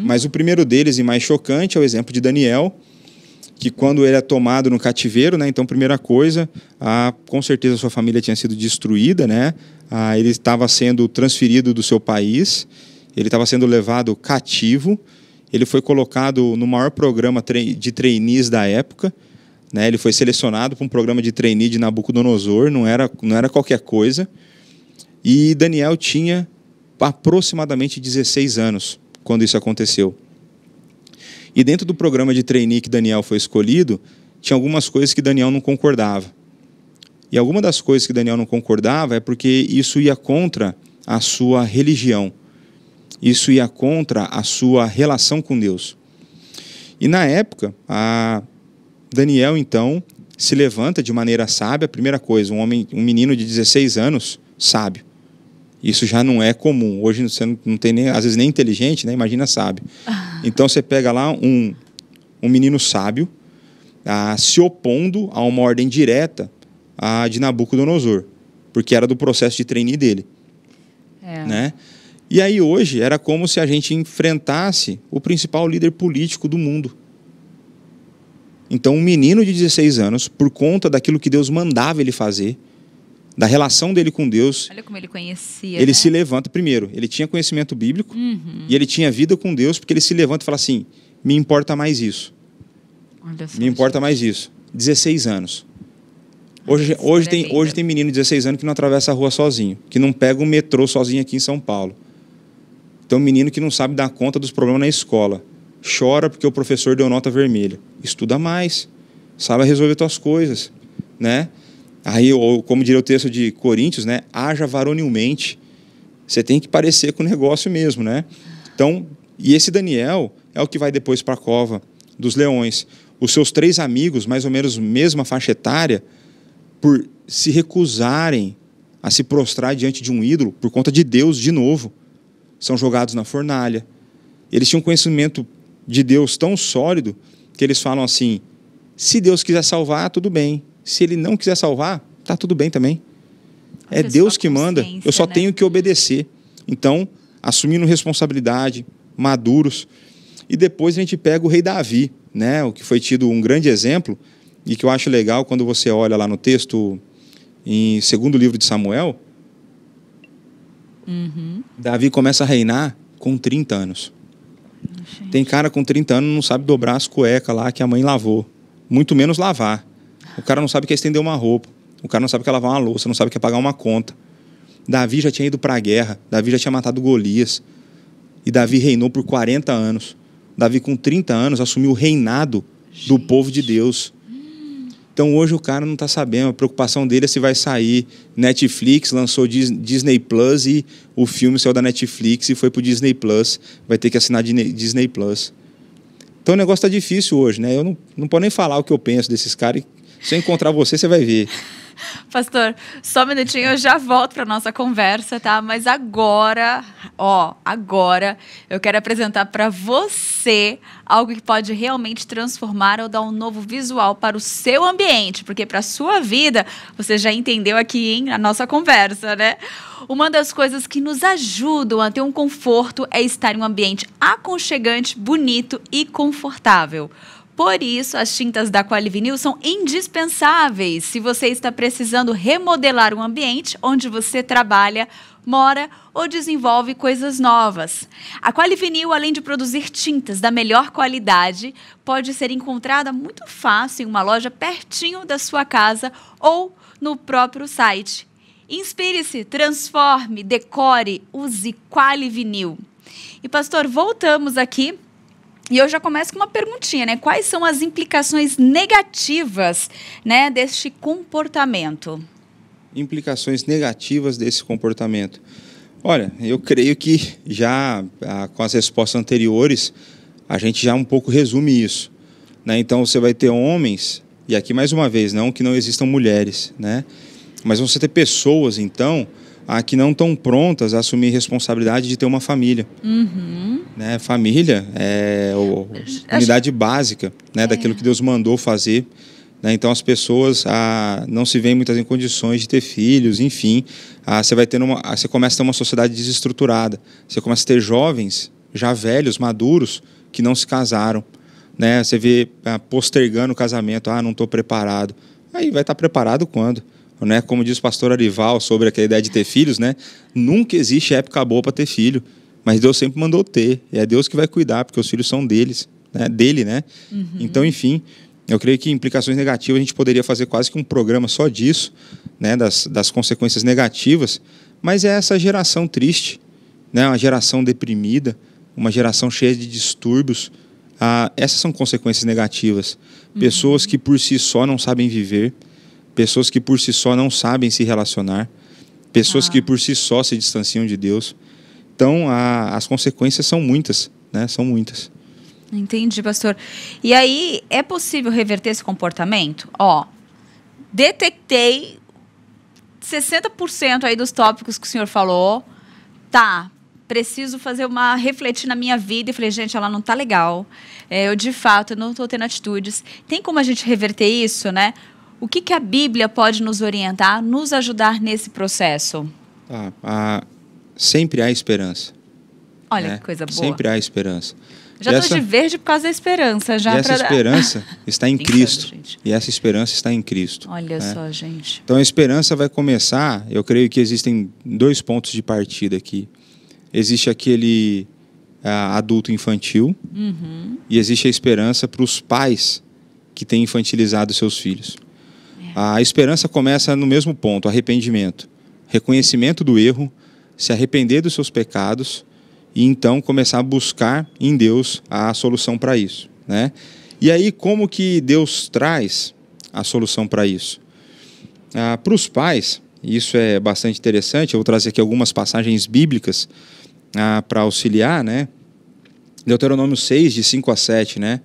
Mas o primeiro deles e mais chocante é o exemplo de Daniel, que quando ele é tomado no cativeiro, né, então, primeira coisa, com certeza sua família tinha sido destruída, né, ele estava sendo transferido do seu país, ele estava sendo levado cativo, ele foi colocado no maior programa de trainees da época, né? Ele foi selecionado para um programa de trainee de Nabucodonosor, não era qualquer coisa. E Daniel tinha aproximadamente 16 anos quando isso aconteceu. E dentro do programa de trainee que Daniel foi escolhido, tinha algumas coisas que Daniel não concordava. E alguma das coisas que Daniel não concordava é porque isso ia contra a sua religião. Isso ia contra a sua relação com Deus. E na época, Daniel, então, se levanta de maneira sábia. Primeira coisa, um menino de 16 anos, sábio. Isso já não é comum. Hoje você não tem nem, às vezes nem inteligente, né? Imagina sábio. Então você pega lá um menino sábio se opondo a uma ordem direta de Nabucodonosor, porque era do processo de trainee dele. Né? E aí hoje era como se a gente enfrentasse o principal líder político do mundo. Então um menino de 16 anos, por conta daquilo que Deus mandava ele fazer, da relação dele com Deus. Olha como ele conhecia, ele né? se levanta, primeiro, ele tinha conhecimento bíblico, e ele tinha vida com Deus, porque ele se levanta e fala assim, me importa mais isso. Olha só, me importa mais isso. 16 anos. Hoje tem menino de 16 anos que não atravessa a rua sozinho, que não pega o metrô sozinho aqui em São Paulo. Então, menino que não sabe dar conta dos problemas na escola. Chora porque o professor deu nota vermelha. Estuda mais, sabe resolver suas coisas, né? Aí, como diria o texto de Coríntios, né? Haja varonilmente. Você tem que parecer com o negócio mesmo, né? Então, e esse Daniel é o que vai depois para a cova dos leões. Os seus 3 amigos, mais ou menos mesma faixa etária, por se recusarem a se prostrar diante de um ídolo, por conta de Deus de novo, são jogados na fornalha. Eles tinham um conhecimento de Deus tão sólido que eles falam assim, se Deus quiser salvar, tudo bem. Se Ele não quiser salvar, tá tudo bem também. É Deus que manda, eu só tenho que obedecer. Então, assumindo responsabilidade, maduros. E depois a gente pega o rei Davi, né, o que foi tido um grande exemplo, e que eu acho legal quando você olha lá no texto, em 2º livro de Samuel, Davi começa a reinar com 30 anos. Tem cara com 30 anos não sabe dobrar as cuecas lá que a mãe lavou, muito menos lavar. O cara não sabe o que é estender uma roupa, o cara não sabe o que é lavar uma louça, não sabe o que é pagar uma conta. Davi já tinha ido para a guerra, Davi já tinha matado Golias, e Davi reinou por 40 anos. Davi, com 30 anos, assumiu o reinado do povo de Deus. Então, hoje o cara não está sabendo. A preocupação dele é se vai sair Netflix, lançou Disney Plus e o filme saiu da Netflix e foi para o Disney Plus. Vai ter que assinar Disney Plus. Então, o negócio está difícil hoje, né? Eu não posso nem falar o que eu penso desses caras. Se eu encontrar você, você vai ver. Pastor, só um minutinho, eu já volto para nossa conversa, tá? Mas agora eu quero apresentar para você algo que pode realmente transformar ou dar um novo visual para o seu ambiente, porque para a sua vida, você já entendeu aqui, hein, a nossa conversa, né? Uma das coisas que nos ajudam a ter um conforto é estar em um ambiente aconchegante, bonito e confortável. Por isso, as tintas da Qualivinil são indispensáveis se você está precisando remodelar um ambiente onde você trabalha, mora ou desenvolve coisas novas. A Qualivinil, além de produzir tintas da melhor qualidade, pode ser encontrada muito fácil em uma loja pertinho da sua casa ou no próprio site. Inspire-se, transforme, decore, use Qualivinil. E, pastor, voltamos aqui. E eu já começo com uma perguntinha, né? Quais são as implicações negativas, né, deste comportamento? Implicações negativas desse comportamento. Olha, eu creio que já com as respostas anteriores, a gente já um pouco resume isso, né? Então você vai ter homens, e aqui mais uma vez, não que não existam mulheres, né? Mas você ter pessoas, então, que não estão prontas a assumir responsabilidade de ter uma família. Né? Família é a unidade básica, né, daquilo que Deus mandou fazer. Né? Então as pessoas não se veem muitas em condições de ter filhos, enfim. Você começa a ter uma sociedade desestruturada. Você começa a ter jovens, já velhos, maduros, que não se casaram. Né? Você vê postergando o casamento. Não estou preparado. Aí vai estar preparado quando? Né? Como diz o pastor Arival sobre aquela ideia de ter filhos, né? Nunca existe época boa para ter filho, mas Deus sempre mandou ter, e é Deus que vai cuidar, porque os filhos são dele, né? Então, enfim, Eu creio que implicações negativas a gente poderia fazer quase que um programa só disso, né, das consequências negativas, mas é essa geração triste, né, uma geração deprimida, uma geração cheia de distúrbios. Essas são consequências negativas. Pessoas que por si só não sabem viver, pessoas que por si só não sabem se relacionar, pessoas que por si só se distanciam de Deus. Então, as consequências são muitas, né? São muitas. Entendi, pastor. E aí, é possível reverter esse comportamento? Detectei 60% aí dos tópicos que o senhor falou. Preciso refletir na minha vida. E falei, gente, ela não tá legal. Eu, de fato, não estou tendo atitudes. Tem como a gente reverter isso, né? O que a Bíblia pode nos orientar, nos ajudar nesse processo? Sempre há esperança. Olha, né? Que coisa boa. Sempre há esperança. Já estou de verde por causa da esperança. Essa esperança está em Cristo. Gente. E essa esperança está em Cristo. Olha só, gente. Então a esperança vai começar, eu creio que existem 2 pontos de partida aqui. Existe aquele adulto infantil e existe a esperança para os pais que têm infantilizado seus filhos. A esperança começa no mesmo ponto, arrependimento. Reconhecimento do erro, se arrepender dos seus pecados e então começar a buscar em Deus a solução para isso, né? E aí, como que Deus traz a solução para isso? Para os pais, isso é bastante interessante, eu vou trazer aqui algumas passagens bíblicas para auxiliar, né? Deuteronômio 6, de 5 a 7, né?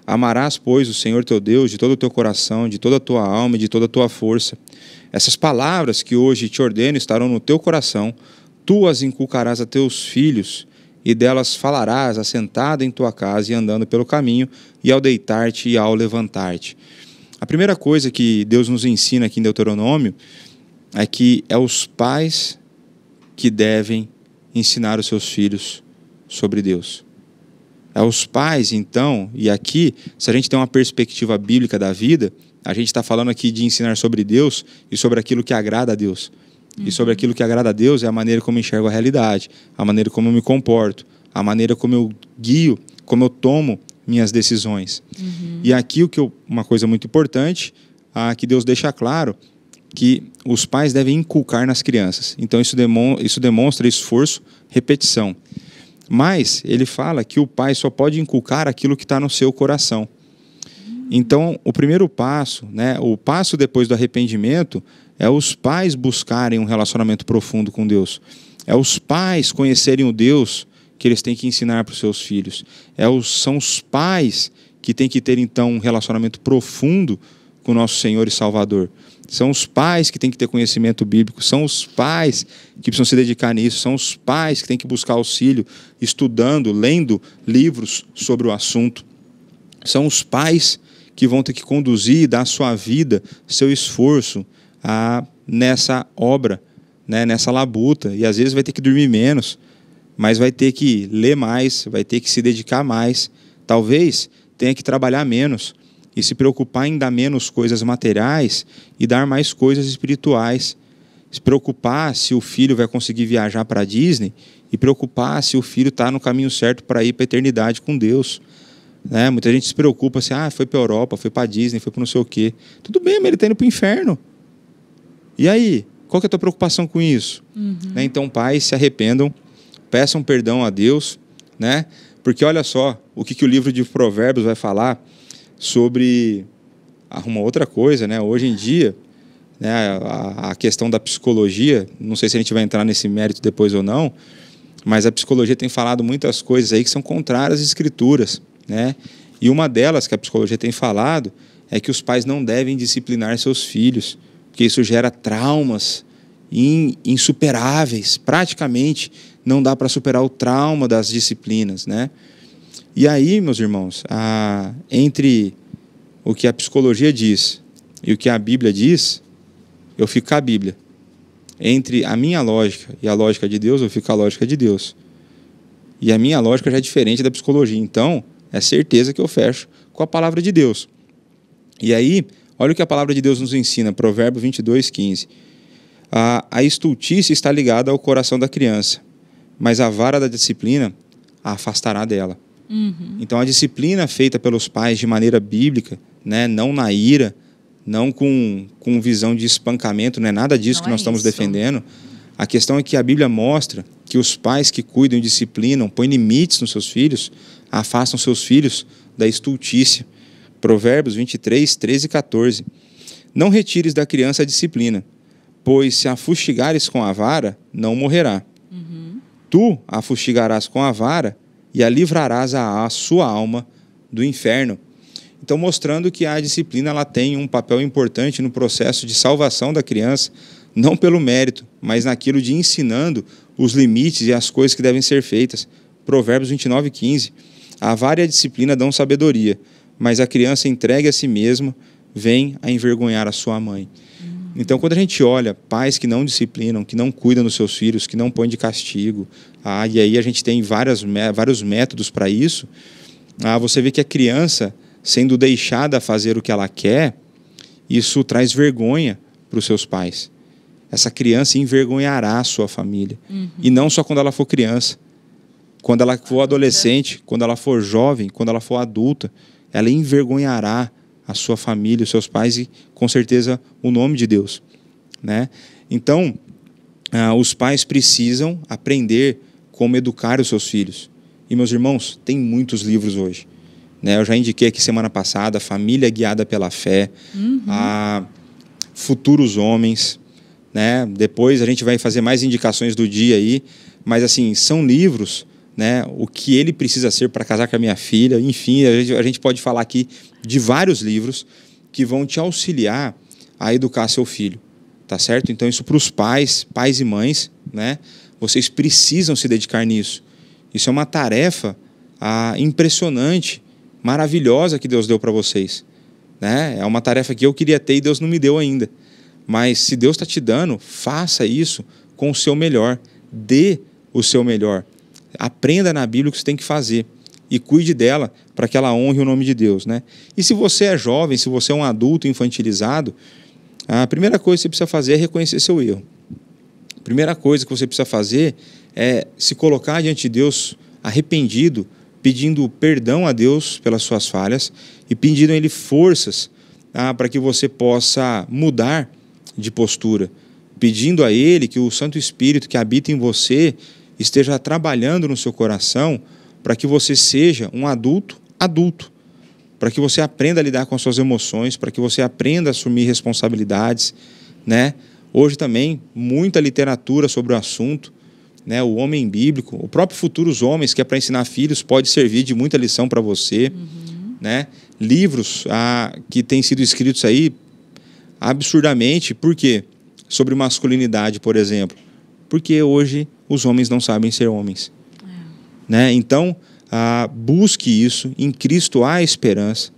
Amarás, pois, o Senhor teu Deus de todo o teu coração, de toda a tua alma e de toda a tua força. Essas palavras que hoje te ordeno estarão no teu coração, tu as inculcarás a teus filhos, e delas falarás assentado em tua casa e andando pelo caminho, e ao deitar-te e ao levantar-te. A primeira coisa que Deus nos ensina aqui em Deuteronômio é que é os pais que devem ensinar os seus filhos sobre Deus. É os pais, então, e aqui, se a gente tem uma perspectiva bíblica da vida, a gente está falando aqui de ensinar sobre Deus e sobre aquilo que agrada a Deus. E sobre aquilo que agrada a Deus é a maneira como eu enxergo a realidade, a maneira como eu me comporto, a maneira como eu guio, como eu tomo minhas decisões. E aqui uma coisa muito importante, que Deus deixa claro, que os pais devem inculcar nas crianças. Então isso demonstra esforço, repetição. Mas ele fala que o pai só pode inculcar aquilo que está no seu coração. Então, o primeiro passo, né, o passo depois do arrependimento, é os pais buscarem um relacionamento profundo com Deus. É os pais conhecerem o Deus que eles têm que ensinar para os seus filhos. São os pais que têm que ter, então, um relacionamento profundo com o nosso Senhor e Salvador. São os pais que têm que ter conhecimento bíblico. São os pais que precisam se dedicar nisso. São os pais que têm que buscar auxílio, estudando, lendo livros sobre o assunto. São os pais que vão ter que conduzir e dar sua vida, seu esforço nessa obra, né, nessa labuta. E às vezes vai ter que dormir menos, mas vai ter que ler mais, vai ter que se dedicar mais. Talvez tenha que trabalhar menos e se preocupar em dar menos coisas materiais e dar mais coisas espirituais. Se preocupar se o filho vai conseguir viajar para a Disney e preocupar se o filho está no caminho certo para ir para a eternidade com Deus. Né? Muita gente se preocupa assim, foi para a Europa, foi para a Disney, foi para não sei o quê. Tudo bem, mas ele está indo para o inferno. E aí, qual que é a tua preocupação com isso? Né? Então, pais, se arrependam, peçam perdão a Deus, né? Porque olha só, o que o livro de Provérbios vai falar sobre uma outra coisa, né? Hoje em dia, né, a questão da psicologia, não sei se a gente vai entrar nesse mérito depois ou não, mas a psicologia tem falado muitas coisas aí que são contrárias às escrituras, né? E uma delas que a psicologia tem falado é que os pais não devem disciplinar seus filhos, porque isso gera traumas insuperáveis. Praticamente não dá para superar o trauma das disciplinas, né? E aí, meus irmãos, entre o que a psicologia diz e o que a Bíblia diz, eu fico com a Bíblia. Entre a minha lógica e a lógica de Deus, eu fico com a lógica de Deus. E a minha lógica já é diferente da psicologia. Então, é certeza que eu fecho com a palavra de Deus. E aí, olha o que a palavra de Deus nos ensina, Provérbio 22, 15. A estultícia está ligada ao coração da criança, mas a vara da disciplina a afastará dela. Então, a disciplina feita pelos pais de maneira bíblica, né, não na ira, não com visão de espancamento, não é nada disso que nós estamos defendendo. A questão é que a Bíblia mostra que os pais que cuidam e disciplinam, põem limites nos seus filhos, afastam seus filhos da estultícia. Provérbios 23, 13 e 14. Não retires da criança a disciplina, pois se a fustigares com a vara, não morrerá. Tu a fustigarás com a vara e a livrarás a sua alma do inferno. Então, mostrando que a disciplina ela tem um papel importante no processo de salvação da criança, não pelo mérito, mas naquilo de ensinando os limites e as coisas que devem ser feitas. Provérbios 29, 15. A vara e a disciplina dão sabedoria, mas a criança entregue a si mesma vem a envergonhar a sua mãe. Então, quando a gente olha pais que não disciplinam, que não cuidam dos seus filhos, que não põem de castigo, e aí a gente tem vários métodos para isso, você vê que a criança, sendo deixada fazer o que ela quer, isso traz vergonha para os seus pais. Essa criança envergonhará a sua família. E não só quando ela for criança. Quando ela for adolescente, quando ela for jovem, quando ela for adulta, ela envergonhará a sua família, os seus pais e, com certeza, o nome de Deus, né? Então, os pais precisam aprender como educar os seus filhos. E, meus irmãos, tem muitos livros hoje, né? Eu já indiquei aqui semana passada, Família Guiada pela Fé, Futuros Homens, né? Depois a gente vai fazer mais indicações do dia aí, mas, assim, são livros, né? O que ele precisa ser para casar com a minha filha, enfim, a gente pode falar aqui de vários livros que vão te auxiliar a educar seu filho, tá certo? Então isso para os pais e mães, né? Vocês precisam se dedicar nisso. Isso é uma tarefa impressionante, maravilhosa que Deus deu para vocês, né? É uma tarefa que eu queria ter e Deus não me deu ainda. Mas se Deus está te dando, faça isso com o seu melhor, dê o seu melhor. Aprenda na Bíblia o que você tem que fazer e cuide dela para que ela honre o nome de Deus, né? E se você é jovem, se você é um adulto infantilizado, a primeira coisa que você precisa fazer é reconhecer seu erro. A primeira coisa que você precisa fazer é se colocar diante de Deus arrependido, pedindo perdão a Deus pelas suas falhas e pedindo a Ele forças para que você possa mudar de postura, pedindo a Ele que o Santo Espírito que habita em você esteja trabalhando no seu coração para que você seja um adulto, para que você aprenda a lidar com as suas emoções, para que você aprenda a assumir responsabilidades, né? Hoje também, muita literatura sobre o assunto, né? O homem bíblico, o próprio Futuros Homens, que é para ensinar filhos, pode servir de muita lição para você, né? Livros que têm sido escritos aí absurdamente, por quê? Sobre masculinidade, por exemplo. Porque hoje os homens não sabem ser homens. Né? Então, busque isso. Em Cristo há esperança.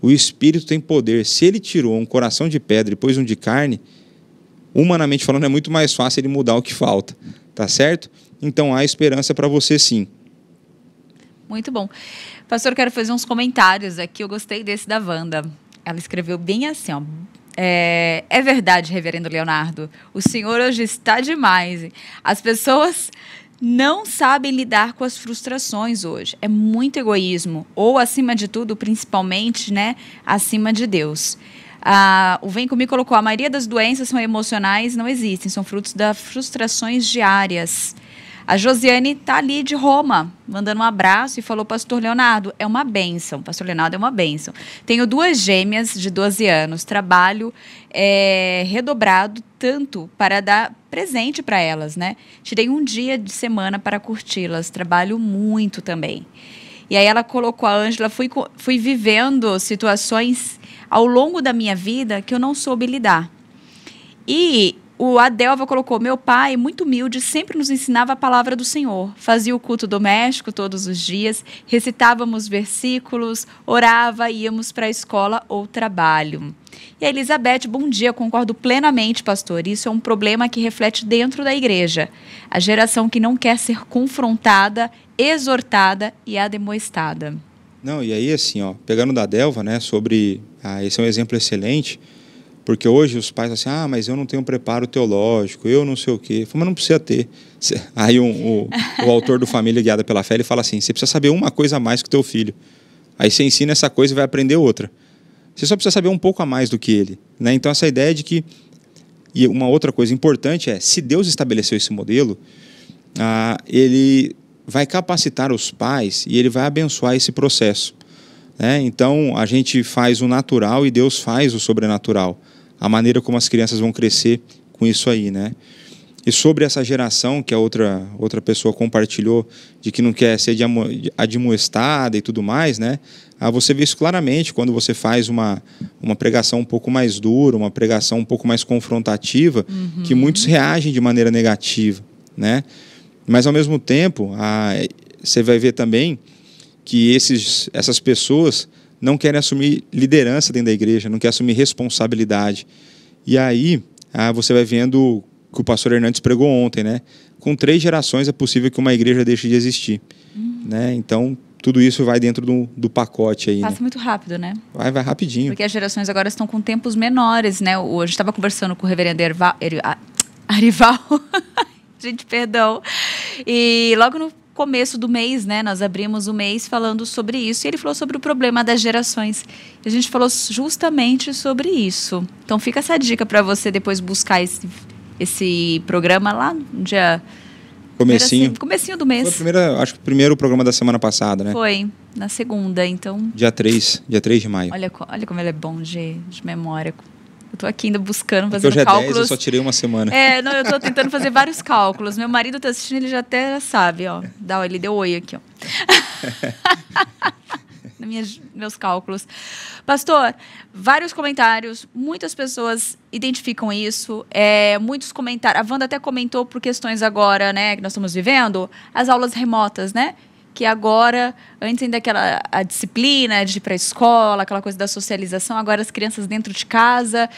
O Espírito tem poder. Se Ele tirou um coração de pedra e pôs um de carne, humanamente falando, é muito mais fácil Ele mudar o que falta. Tá certo? Então, há esperança para você, sim. Muito bom. Pastor, quero fazer uns comentários aqui. Eu gostei desse da Wanda. Ela escreveu bem assim, ó. É verdade, reverendo Leonardo, o senhor hoje está demais. As pessoas não sabem lidar com as frustrações hoje. É muito egoísmo, ou acima de tudo, principalmente, né, acima de Deus. O Vem Comigo colocou, a maioria das doenças são emocionais, não existem, são frutos das frustrações diárias. A Josiane está ali de Roma, mandando um abraço e falou, pastor Leonardo, é uma bênção. Pastor Leonardo, é uma bênção. Tenho 2 gêmeas de 12 anos, trabalho redobrado tanto para dar presente para elas, né? Tirei um dia de semana para curti-las, trabalho muito também. E aí ela colocou, a Ângela, fui vivendo situações ao longo da minha vida que eu não soube lidar. E o Adelva colocou, meu pai, muito humilde, sempre nos ensinava a palavra do Senhor. Fazia o culto doméstico todos os dias, recitávamos versículos, orava, íamos para a escola ou trabalho. E a Elizabeth, bom dia, concordo plenamente, pastor. Isso é um problema que reflete dentro da igreja. A geração que não quer ser confrontada, exortada e admoestada. Não, e aí assim, ó, pegando da Adelva, né, sobre, esse é um exemplo excelente, Porque hoje os pais assim, mas eu não tenho preparo teológico, eu não sei o quê. Eu falo, mas não precisa ter. Aí o autor do Família Guiada pela Fé, ele fala assim, você precisa saber uma coisa a mais que o teu filho. Aí você ensina essa coisa e vai aprender outra. Você só precisa saber um pouco a mais do que ele, né? Então essa ideia de que... E uma outra coisa importante é, se Deus estabeleceu esse modelo, ele vai capacitar os pais e ele vai abençoar esse processo, né? Então a gente faz o natural e Deus faz o sobrenatural. A maneira como as crianças vão crescer com isso aí, né? E sobre essa geração que a outra pessoa compartilhou, de que não quer ser admoestada e tudo mais, né? Você vê isso claramente quando você faz uma pregação um pouco mais dura, uma pregação um pouco mais confrontativa, que muitos reagem de maneira negativa, né? Mas, ao mesmo tempo, você vai ver também que essas pessoas não querem assumir liderança dentro da igreja, não querem assumir responsabilidade. E aí você vai vendo que o pastor Hernandes pregou ontem, né? Com 3 gerações é possível que uma igreja deixe de existir, né? Então, tudo isso vai dentro do pacote aí. Passa, né? Muito rápido, né? Vai rapidinho. Porque as gerações agora estão com tempos menores, né? A gente estava conversando com o reverendo Arival. Gente, perdão. E logo no começo do mês, né? Nós abrimos o mês falando sobre isso. E ele falou sobre o problema das gerações. E a gente falou justamente sobre isso. Então fica essa dica para você depois buscar esse programa lá no dia... Comecinho do mês. Foi acho que o primeiro programa da semana passada, né? Foi, na segunda, então... Dia 3 de maio. Olha como ele é bom de memória. Eu tô aqui ainda buscando, Porque fazendo hoje é cálculos. 10, eu só tirei uma semana. Não, eu tô tentando fazer vários cálculos. Meu marido tá assistindo, ele já até sabe, ó. Ele deu oi aqui, ó. Meus cálculos. Pastor, vários comentários, muitas pessoas identificam isso, muitos comentários. A Wanda até comentou por questões agora, né, que nós estamos vivendo, as aulas remotas, né? Que agora, antes ainda a disciplina de ir para a escola, aquela coisa da socialização, agora as crianças dentro de casa.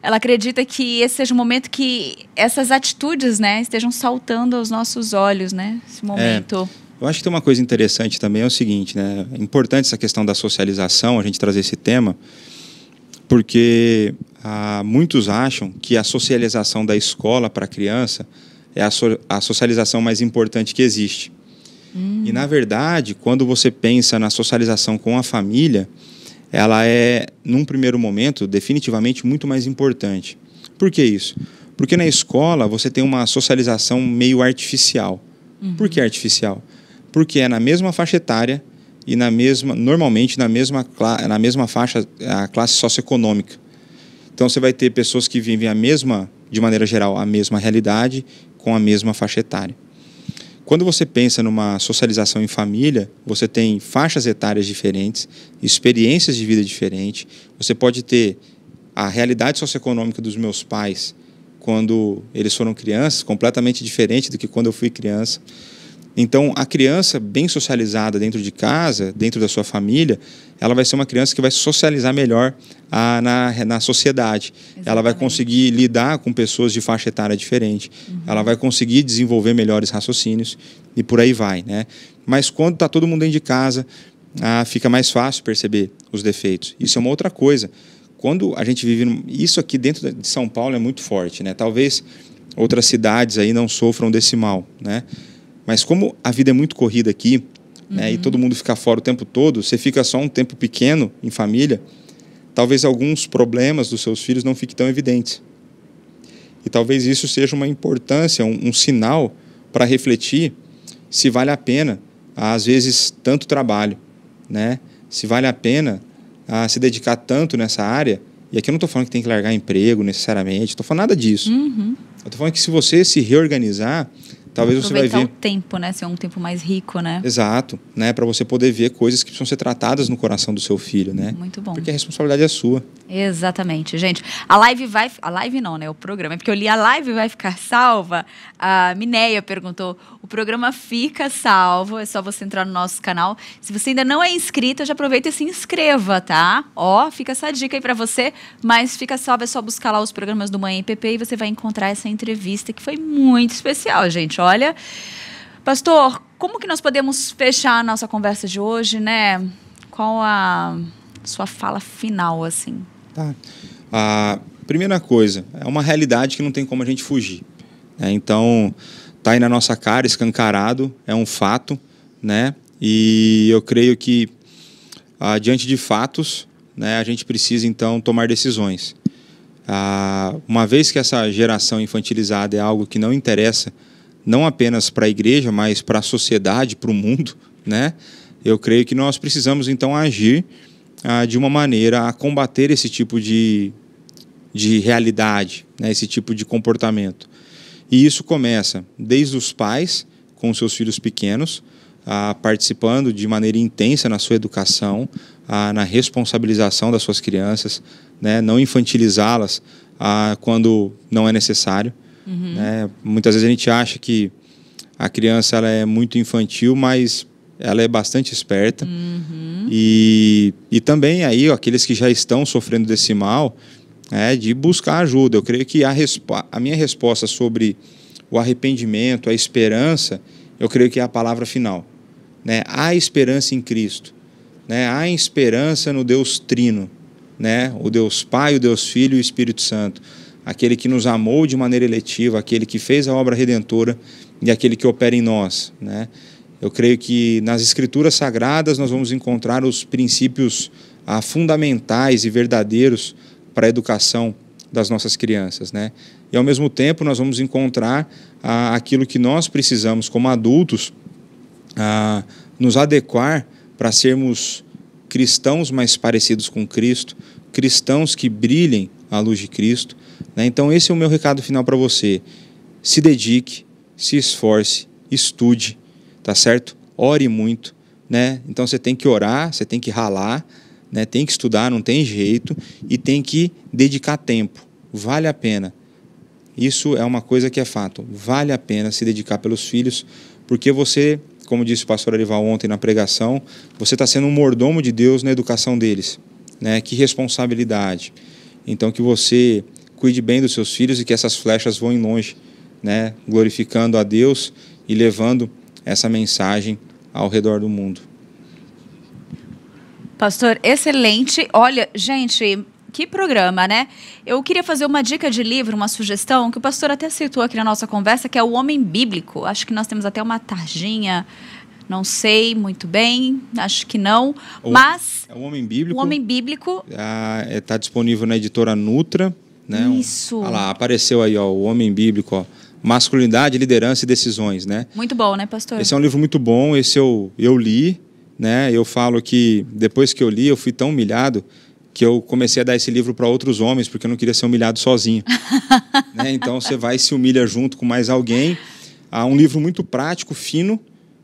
Ela acredita que esse seja um momento que essas atitudes, né, estejam saltando aos nossos olhos, né? Esse momento. Eu acho que tem uma coisa interessante também, é o seguinte, né? É importante essa questão da socialização, a gente trazer esse tema, porque muitos acham que a socialização da escola para a criança é a socialização mais importante que existe. E, na verdade, quando você pensa na socialização com a família, ela é, num primeiro momento, definitivamente muito mais importante. Por que isso? Porque na escola você tem uma socialização meio artificial. Por que artificial? Porque é na mesma faixa etária e normalmente na mesma faixa, a classe socioeconômica. Então você vai ter pessoas que vivem de maneira geral, a mesma realidade com a mesma faixa etária. Quando você pensa numa socialização em família, você tem faixas etárias diferentes, experiências de vida diferentes. Você pode ter a realidade socioeconômica dos meus pais quando eles foram crianças, completamente diferente do que quando eu fui criança. Então, a criança bem socializada dentro de casa, dentro da sua família, ela vai ser uma criança que vai socializar melhor na sociedade. Exatamente. Ela vai conseguir lidar com pessoas de faixa etária diferente. Ela vai conseguir desenvolver melhores raciocínios e por aí vai, né? Mas quando está todo mundo dentro de casa, fica mais fácil perceber os defeitos. Isso é uma outra coisa. Quando a gente vive... Isso aqui dentro de São Paulo é muito forte, né? Talvez outras cidades aí não sofram desse mal, né? Mas como a vida é muito corrida aqui, né, e todo mundo fica fora o tempo todo, você fica só um tempo pequeno em família, talvez alguns problemas dos seus filhos não fiquem tão evidentes. E talvez isso seja uma importância, um sinal para refletir se vale a pena, às vezes, tanto trabalho, né? Se vale a pena se dedicar tanto nessa área. E aqui eu não estou falando que tem que largar emprego necessariamente, estou falando nada disso. Eu estou falando que se você se reorganizar, talvez você vai ver... Aproveitar o tempo, né? Ser um tempo mais rico, né? Exato, né? Para você poder ver coisas que precisam ser tratadas no coração do seu filho, né? Muito bom. Porque a responsabilidade é sua. Exatamente. Gente, a live não, né? O programa. É porque eu li a live vai ficar salva. A Mineia perguntou, o programa fica salvo, é só você entrar no nosso canal. Se você ainda não é inscrita, já aproveita e se inscreva, tá? Ó, fica essa dica aí pra você, mas fica salvo, é só buscar lá os programas do Manhã IPP e você vai encontrar essa entrevista que foi muito especial, gente. Olha, pastor, como que nós podemos fechar a nossa conversa de hoje, né? Qual a sua fala final, assim? Tá. primeira coisa, é uma realidade que não tem como a gente fugir. Então, está aí na nossa cara, escancarado, é um fato, né? E eu creio que, diante de fatos, né, a gente precisa, então, tomar decisões. Uma vez que essa geração infantilizada é algo que não interessa, não apenas para a igreja, mas para a sociedade, para o mundo, né? Eu creio que nós precisamos, então, agir de uma maneira a combater esse tipo de realidade, né? Esse tipo de comportamento. E isso começa desde os pais, com seus filhos pequenos, participando de maneira intensa na sua educação, na responsabilização das suas crianças, né? Não infantilizá-las quando não é necessário. Né? Muitas vezes a gente acha que a criança ela é muito infantil, mas ela é bastante esperta. E também aí aqueles que já estão sofrendo desse mal, de buscar ajuda. Eu creio que a minha resposta sobre o arrependimento, a esperança, eu creio que é a palavra final. Né? Há esperança em Cristo. Né? Há esperança no Deus Trino. Né? O Deus Pai, o Deus Filho e o Espírito Santo. Aquele que nos amou de maneira eletiva, aquele que fez a obra redentora e aquele que opera em nós. Né? Eu creio que nas Escrituras Sagradas nós vamos encontrar os princípios fundamentais e verdadeiros para a educação das nossas crianças, né? E ao mesmo tempo nós vamos encontrar aquilo que nós precisamos como adultos nos adequar para sermos cristãos mais parecidos com Cristo, cristãos que brilhem à luz de Cristo, né? Então esse é o meu recado final para você. Se dedique, se esforce, estude, tá certo? Ore muito, né? Então você tem que orar, você tem que ralar, né? Tem que estudar, não tem jeito, e tem que dedicar tempo. Vale a pena. Isso é uma coisa que é fato. Vale a pena se dedicar pelos filhos, porque você, como disse o pastor Arival ontem na pregação, você está sendo um mordomo de Deus na educação deles. Né? Que responsabilidade. Então que você cuide bem dos seus filhos e que essas flechas voem longe, né? Glorificando a Deus e levando essa mensagem ao redor do mundo. Pastor, excelente. Olha, gente, que programa, né? Eu queria fazer uma dica de livro, uma sugestão, que o pastor até citou aqui na nossa conversa, que é O Homem Bíblico. Acho que nós temos até uma tarjinha, não sei muito bem, acho que não, mas... O Homem Bíblico. O Homem Bíblico. Está disponível na editora Nutra. Né? Isso. Olha lá, apareceu aí, ó, O Homem Bíblico, ó. Masculinidade, Liderança e Decisões, né? Muito bom, né, pastor? Esse é um livro muito bom, esse eu li, né? Eu falo que depois que eu li, eu fui tão humilhado que eu comecei a dar esse livro para outros homens, porque eu não queria ser humilhado sozinho. Né? Então você vai e se humilha junto com mais alguém. Um livro muito prático, fino,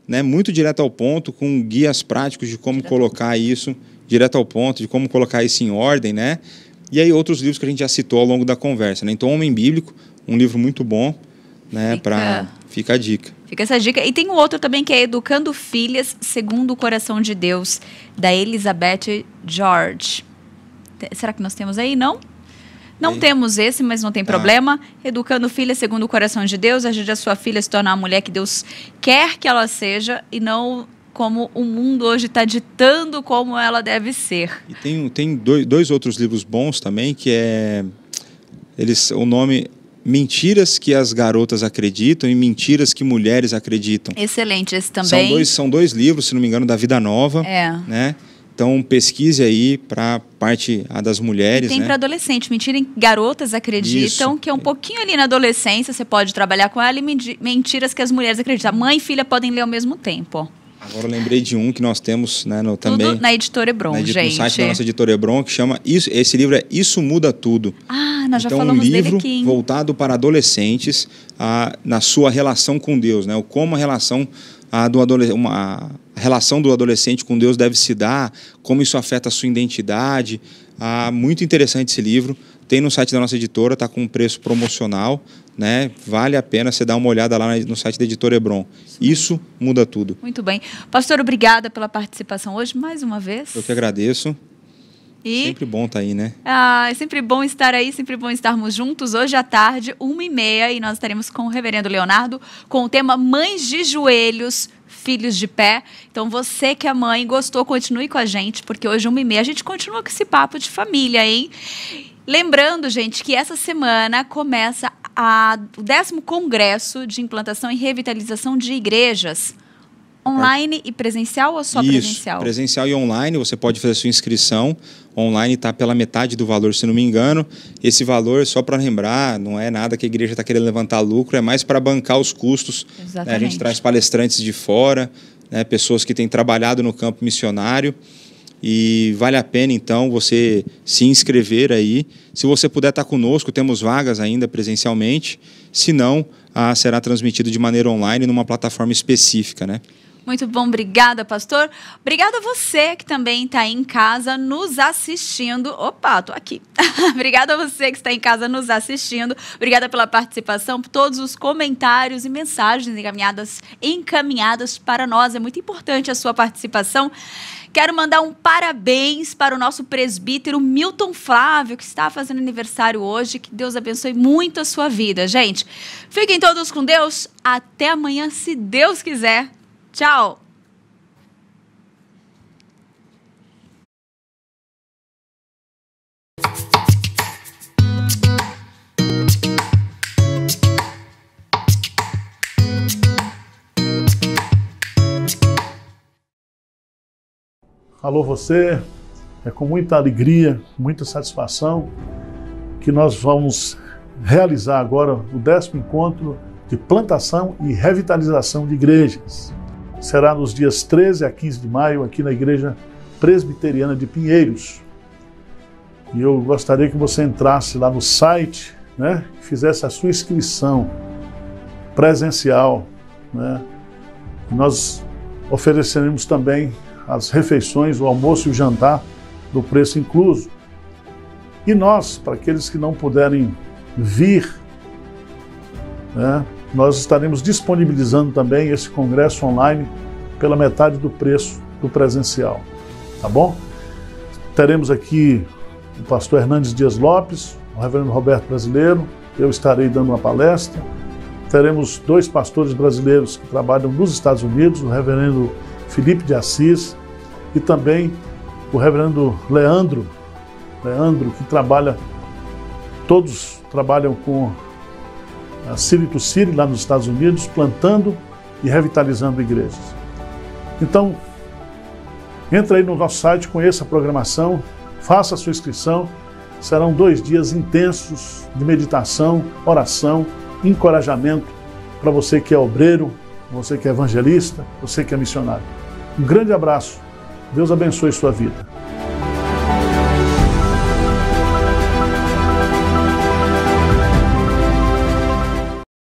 né? Muito direto ao ponto, com guias práticos de como colocar isso direto ao ponto, de como colocar isso em ordem, né? E aí outros livros que a gente já citou ao longo da conversa, né? Então, Homem Bíblico, um livro muito bom, né? Fica a dica. Fica essa dica. E tem um outro também que é Educando Filhas Segundo o Coração de Deus, da Elizabeth George. Será que nós temos aí? Não? Não temos esse, mas não tem problema. Educando Filhas Segundo o Coração de Deus, ajude a sua filha a se tornar a mulher que Deus quer que ela seja e não como o mundo hoje está ditando como ela deve ser. E tem dois outros livros bons também, que o nome Mentiras que as Garotas Acreditam e Mentiras que Mulheres Acreditam. Excelente, esse também. São dois livros, se não me engano, da Vida Nova. Né? Então pesquise aí para a parte das mulheres. E tem para adolescente, Mentira em Garotas Acreditam, isso, que é um pouquinho ali na adolescência, você pode trabalhar com ela, e Mentiras que as Mulheres Acreditam. Mãe e filha podem ler ao mesmo tempo. Agora eu lembrei de um que nós temos, né, também... Tudo na Editora Hebron, gente. No site da nossa Editora Hebron, que chama... Esse livro é Isso Muda Tudo. Nós já falamos dele aqui. Então, um livro voltado para adolescentes na sua relação com Deus, né? Como a relação do adolescente com Deus deve se dar, como isso afeta a sua identidade. Muito interessante esse livro. Tem no site da nossa editora, está com um preço promocional, né? Vale a pena você dar uma olhada lá no site da Editora Hebron. Isso muda tudo. Muito bem. Pastor, obrigada pela participação hoje, mais uma vez. Eu que agradeço. Sempre bom estar aí, né? É sempre bom estar aí, sempre bom estarmos juntos. Hoje à tarde, 13h30, e nós estaremos com o reverendo Leonardo com o tema Mães de Joelhos, Filhos de Pé. Então, você que é mãe, gostou, continue com a gente, porque hoje, 13h30, a gente continua com esse papo de família, hein? Lembrando, gente, que essa semana começa o 10º Congresso de Implantação e Revitalização de Igrejas. Online e presencial ou só presencial? Presencial e online, você pode fazer a sua inscrição. Online está pela metade do valor, se não me engano. Esse valor, só para lembrar, não é nada que a igreja está querendo levantar lucro, é mais para bancar os custos. Exatamente. Né? A gente traz palestrantes de fora, né? Pessoas que têm trabalhado no campo missionário. E vale a pena, então, você se inscrever aí. Se você puder estar conosco, temos vagas ainda presencialmente. Se não, será transmitido de maneira online numa plataforma específica, né? Muito bom, obrigada, pastor. Obrigada a você que também está aí em casa nos assistindo. Opa, tô aqui. Obrigada a você que está em casa nos assistindo. Obrigada pela participação, por todos os comentários e mensagens encaminhadas para nós. É muito importante a sua participação. Quero mandar um parabéns para o nosso presbítero Milton Flávio, que está fazendo aniversário hoje. Que Deus abençoe muito a sua vida, gente. Fiquem todos com Deus. Até amanhã, se Deus quiser. Tchau! Alô você, é com muita alegria, muita satisfação que nós vamos realizar agora o 10º encontro de plantação e revitalização de igrejas. Será nos dias 13 a 15 de maio aqui na Igreja Presbiteriana de Pinheiros. E eu gostaria que você entrasse lá no site, né, fizesse a sua inscrição presencial, né? Nós ofereceremos também as refeições, o almoço e o jantar do preço incluso. E nós, para aqueles que não puderem vir, né, nós estaremos disponibilizando também esse congresso online pela metade do preço do presencial, tá bom? Teremos aqui o pastor Hernandes Dias Lopes, o reverendo Roberto Brasileiro, eu estarei dando uma palestra. Teremos 2 pastores brasileiros que trabalham nos Estados Unidos, o reverendo Felipe de Assis e também o reverendo Leandro, que todos trabalham com a City to City lá nos Estados Unidos, plantando e revitalizando igrejas. Então, entra aí no nosso site, conheça a programação, faça a sua inscrição. Serão 2 dias intensos de meditação, oração, encorajamento para você que é obreiro, você que é evangelista, você que é missionário. Um grande abraço. Deus abençoe sua vida.